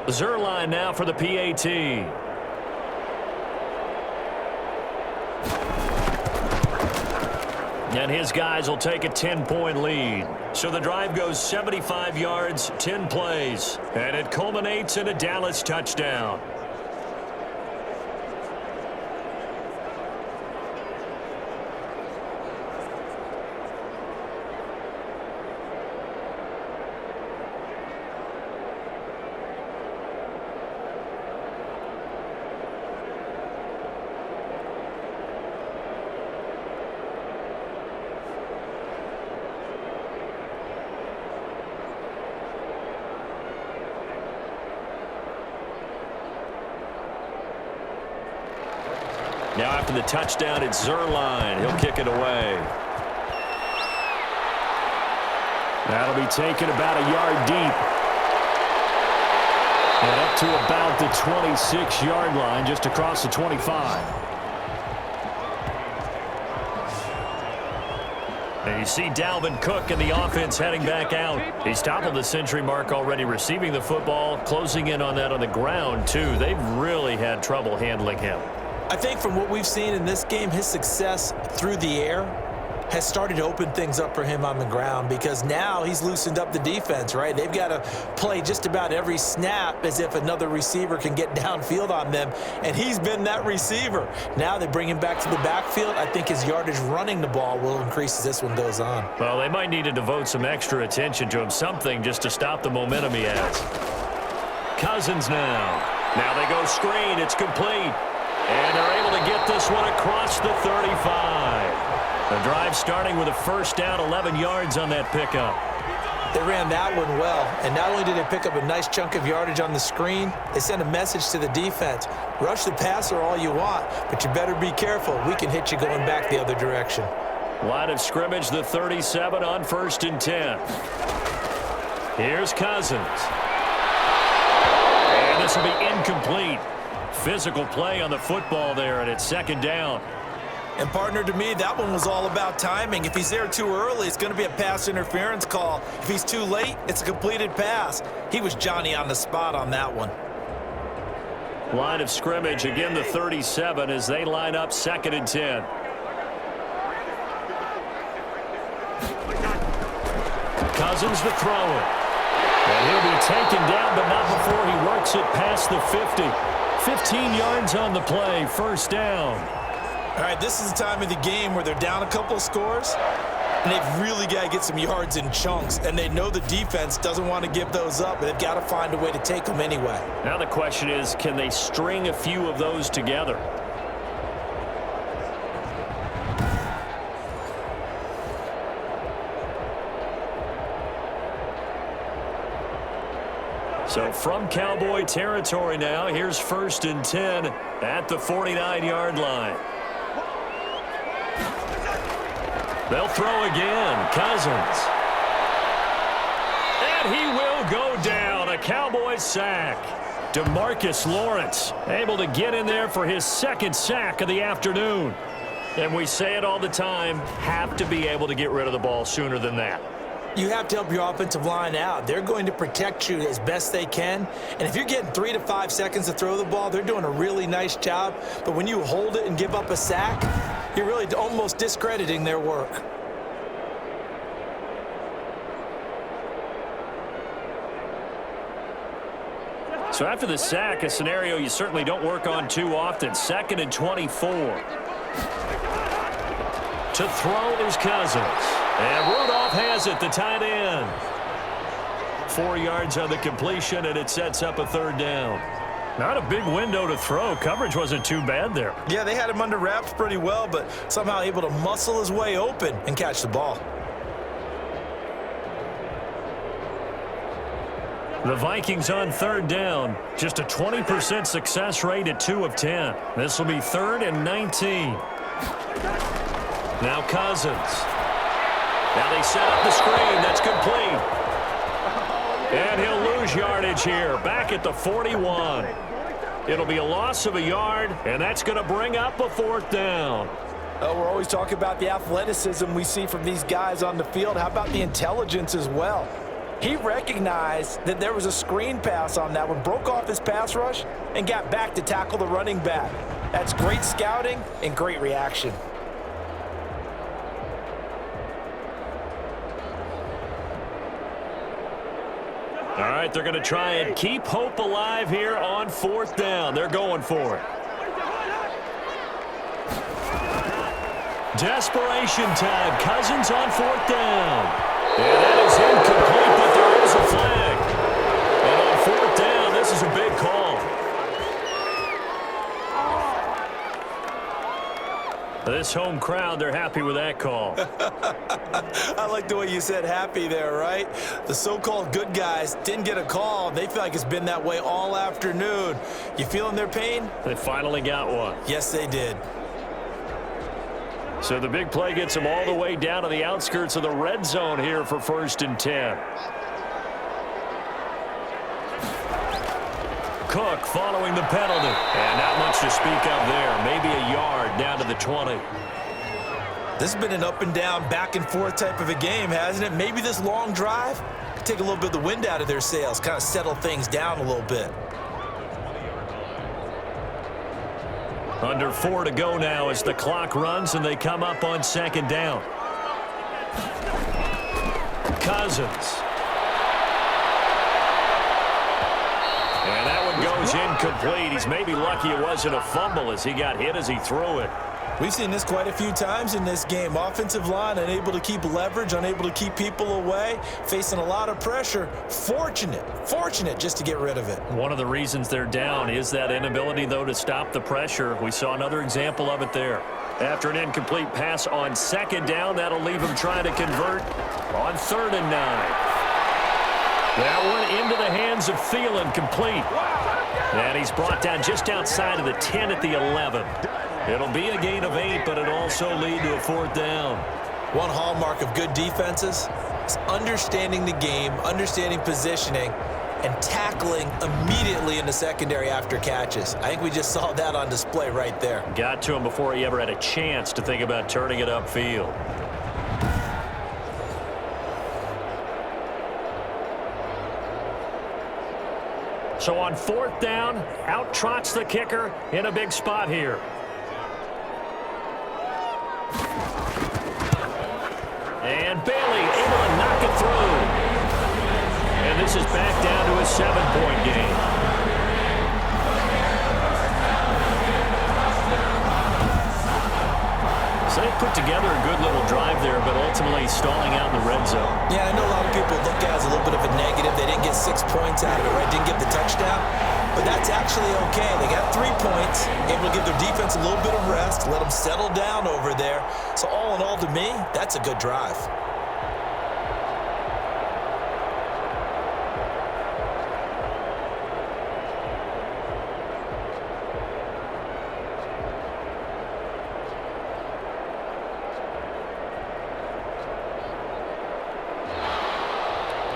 Zerline now for the PAT. And his guys will take a 10-point lead. So the drive goes 75 yards, 10 plays. And it culminates in a Dallas touchdown. Now after the touchdown, it's Zerline. He'll kick it away. That'll be taken about a yard deep. And up to about the 26-yard line, just across the 25. And you see Dalvin Cook and the offense heading back out. He's toppled the century mark already receiving the football, closing in on that on the ground, too. They've really had trouble handling him. I think from what we've seen in this game, his success through the air has started to open things up for him on the ground because now he's loosened up the defense, right? They've got to play just about every snap as if another receiver can get downfield on them, and he's been that receiver. Now they bring him back to the backfield. I think his yardage running the ball will increase as this one goes on. Well, they might need to devote some extra attention to him, something just to stop the momentum he has. Cousins now. Now they go screen. It's complete. And they're able to get this one across the 35. The drive starting with a first down, 11 yards on that pickup. They ran that one well, and not only did they pick up a nice chunk of yardage on the screen, they sent a message to the defense. Rush the passer all you want, but you better be careful. We can hit you going back the other direction. Line of scrimmage, the 37 on 1st and 10. Here's Cousins. And this will be incomplete. Physical play on the football there, and it's 2nd down. And, partner, to me, that one was all about timing. If he's there too early, it's going to be a pass interference call. If he's too late, it's a completed pass. He was Johnny on the spot on that one. Line of scrimmage, again the 37 as they line up 2nd and 10. Cousins to throw it. And he'll be taken down, but not before he works it past the 50. 15 yards on the play, 1st down. All right, this is the time of the game where they're down a couple of scores, and they've really got to get some yards in chunks, and they know the defense doesn't want to give those up, but they've got to find a way to take them anyway. Now the question is, can they string a few of those together? So from Cowboy territory now, here's 1st and 10 at the 49-yard line. They'll throw again. Cousins. And he will go down. A Cowboys sack. DeMarcus Lawrence able to get in there for his 2nd sack of the afternoon. And we say it all the time, have to be able to get rid of the ball sooner than that. You have to help your offensive line out. They're going to protect you as best they can. And if you're getting 3 to 5 seconds to throw the ball, they're doing a really nice job. But when you hold it and give up a sack, you're really almost discrediting their work. So after the sack, a scenario you certainly don't work on too often. 2nd and 24. To throw is Cousins. And Rudolph has it, the tight end. 4 yards on the completion, and it sets up a 3rd down. Not a big window to throw. Coverage wasn't too bad there. Yeah, they had him under wraps pretty well, but somehow able to muscle his way open and catch the ball. The Vikings on 3rd down. Just a 20% success rate at 2 of 10. This will be 3rd and 19. Now Cousins. Now they set up the screen. That's complete. And he'll lose yardage here. Back at the 41. It'll be a loss of a yard, and that's going to bring up a 4th down. We're always talking about the athleticism we see from these guys on the field. How about the intelligence as well? He recognized that there was a screen pass on that one, broke off his pass rush, and got back to tackle the running back. That's great scouting and great reaction. All right, they're going to try and keep hope alive here on 4th down. They're going for it. Desperation time. Cousins on 4th down. And that is incomplete, but there is a flag. And on 4th down, this is a big call. This home crowd, they're happy with that call. I like the way you said happy there, right? The so-called good guys didn't get a call. They feel like it's been that way all afternoon. You feeling their pain? They finally got one. Yes, they did. So the big play gets them all the way down to the outskirts of the red zone here for 1st and 10. Cook following the penalty. And not much to speak of there. Maybe a yard down to the 20. This has been an up and down, back and forth type of a game, hasn't it? Maybe this long drive could take a little bit of the wind out of their sails, kind of settle things down a little bit. Under 4 to go now as the clock runs and they come up on 2nd down. Cousins. And that one goes incomplete. He's maybe lucky it wasn't a fumble as he got hit as he threw it. We've seen this quite a few times in this game. Offensive line unable to keep leverage, unable to keep people away, facing a lot of pressure. Fortunate just to get rid of it. One of the reasons they're down is that inability, though, to stop the pressure. We saw another example of it there. After an incomplete pass on second down, that'll leave him trying to convert on 3rd and 9. That one into the hands of Thielen, complete. And he's brought down just outside of the 10 at the 11. It'll be a gain of 8, but it'll also lead to a 4th down. One hallmark of good defenses is understanding the game, understanding positioning, and tackling immediately in the secondary after catches. I think we just saw that on display right there. Got to him before he ever had a chance to think about turning it upfield. So on 4th down, out trots the kicker in a big spot here. And Bailey able to knock it through. And this is back down to a 7-point game. So they put together a good little drive there, but ultimately stalling out in the red zone. Yeah, I know a lot of people look at it as a little bit of a negative. They didn't get 6 points out of it, right? Didn't get the touchdown. But that's actually okay. They got 3 points, able to give their defense a little bit of rest, let them settle down over there. So all in all, to me, that's a good drive.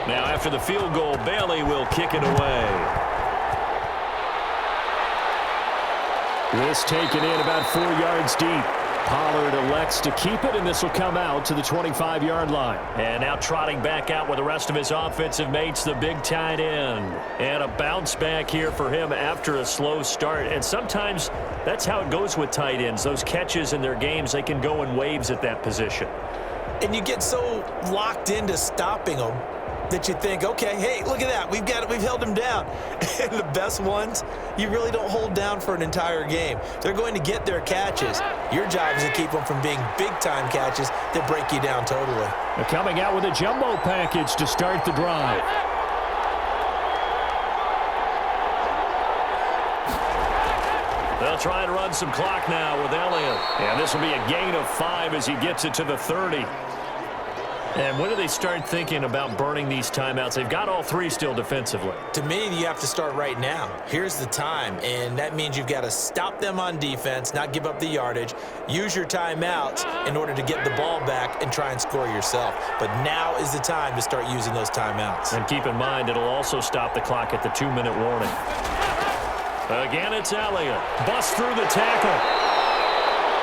Now after the field goal, Bailey will kick it away. This taken in about 4 yards deep. Pollard elects to keep it, and this will come out to the 25-yard line. And now trotting back out with the rest of his offensive mates, the big tight end. And a bounce back here for him after a slow start. And sometimes that's how it goes with tight ends. Those catches in their games, they can go in waves at that position. And you get so locked into stopping them that you think, okay, hey, look at that. We've held them down. And the best ones, you really don't hold down for an entire game. They're going to get their catches. Your job is to keep them from being big-time catches that break you down totally. They're coming out with a jumbo package to start the drive. They'll try and run some clock now with Elliott. And this will be a gain of 5 as he gets it to the 30. And when do they start thinking about burning these timeouts? They've got all 3 still defensively. To me, you have to start right now. Here's the time, and that means you've got to stop them on defense, not give up the yardage, use your timeouts in order to get the ball back and try and score yourself. But now is the time to start using those timeouts. And keep in mind, it'll also stop the clock at the 2-minute warning. Again, it's Elliott. Busts through the tackle.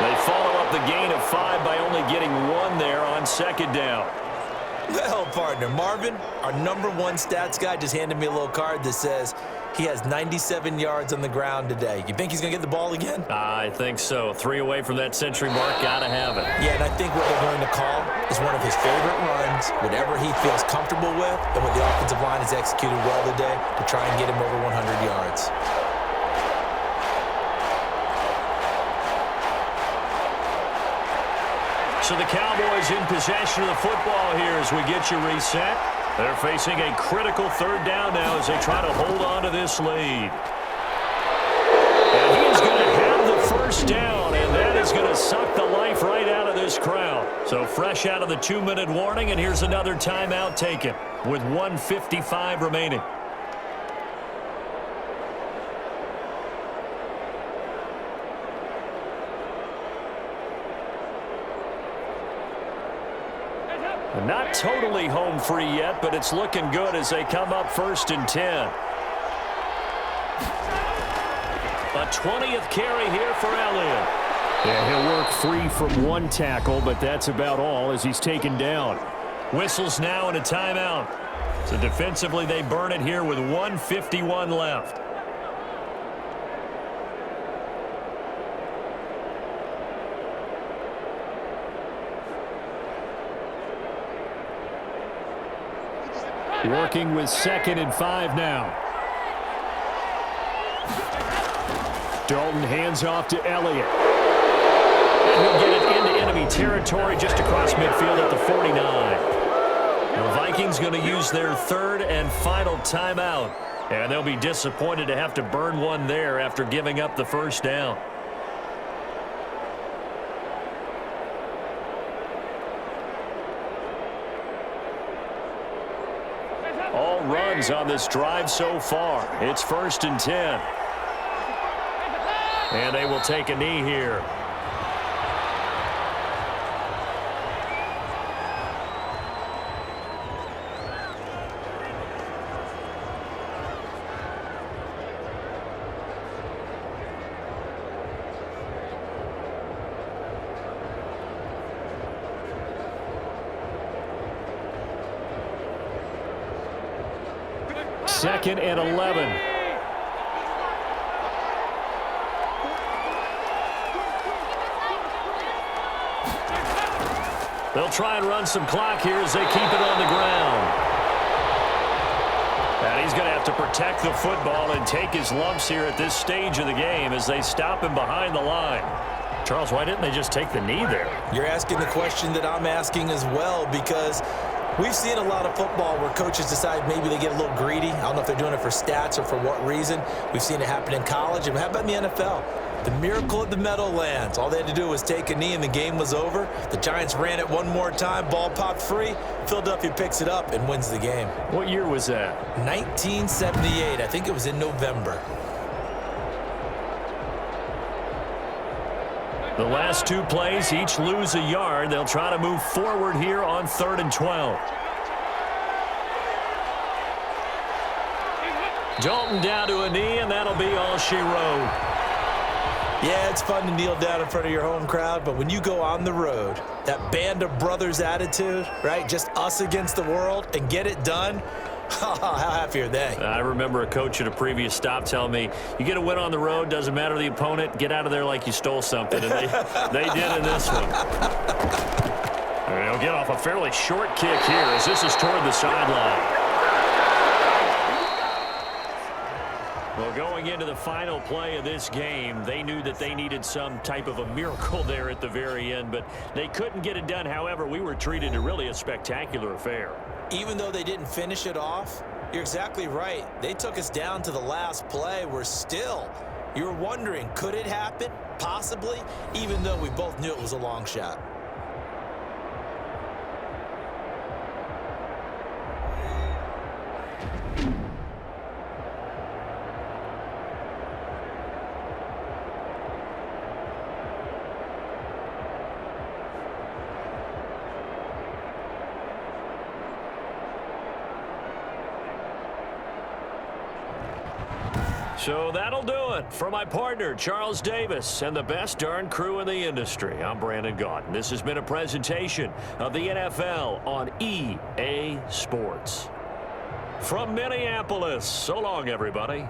They follow up the gain of 5 by only getting 1 there on 2nd down. Well, partner, Marvin, our #1 stats guy, just handed me a little card that says he has 97 yards on the ground today. You think he's going to get the ball again? I think so. 3 away from that century mark. Got to have it. Yeah, and I think what they're going to call is one of his favorite runs, whatever he feels comfortable with, and what the offensive line has executed well today to try and get him over 100 yards. So the Cowboys in possession of the football here as we get you reset. They're facing a critical 3rd down now as they try to hold on to this lead. And he's going to have the 1st down, and that is going to suck the life right out of this crowd. So fresh out of the 2-minute warning, and here's another timeout taken with 1:55 remaining. Not totally home free yet, but it's looking good as they come up 1st and 10. A 20th carry here for Elliott. Yeah, he'll work free from 1 tackle, but that's about all as he's taken down. Whistles now and a timeout. So defensively, they burn it here with 1:51 left. Working with 2nd and 5 now. Dalton hands off to Elliott. And he'll get it into enemy territory just across midfield at the 49. The Vikings going to use their 3rd and final timeout. And they'll be disappointed to have to burn one there after giving up the first down. All runs on this drive so far. It's 1st and 10. And they will take a knee here. Second and 11. They'll try and run some clock here as they keep it on the ground. And he's going to have to protect the football and take his lumps here at this stage of the game as they stop him behind the line. Charles, why didn't they just take the knee there? You're asking the question that I'm asking as well, because we've seen a lot of football where coaches decide maybe they get a little greedy. I don't know if they're doing it for stats or for what reason. We've seen it happen in college. And how about in the NFL? The miracle of the Meadowlands. All they had to do was take a knee and the game was over. The Giants ran it one more time. Ball popped free. Philadelphia picks it up and wins the game. What year was that? 1978. I think it was in November. The last 2 plays, each lose a yard. They'll try to move forward here on 3rd and 12. Dalton down to a knee, and that'll be all she wrote. Yeah, it's fun to kneel down in front of your home crowd, but when you go on the road, that band of brothers attitude, right? Just us against the world and get it done. How happy are they? I remember a coach at a previous stop telling me, you get a win on the road, doesn't matter the opponent, get out of there like you stole something. And they did in this one. And they'll get off a fairly short kick here as this is toward the sideline. Well, going into the final play of this game, they knew that they needed some type of a miracle there at the very end, but they couldn't get it done. However, we were treated to really a spectacular affair. Even though they didn't finish it off, you're exactly right. They took us down to the last play. We're still, you were wondering, could it happen? Possibly, even though we both knew it was a long shot. So that'll do it for my partner, Charles Davis, and the best darn crew in the industry. I'm Brandon Gaudin. This has been a presentation of the NFL on EA Sports. From Minneapolis, so long, everybody.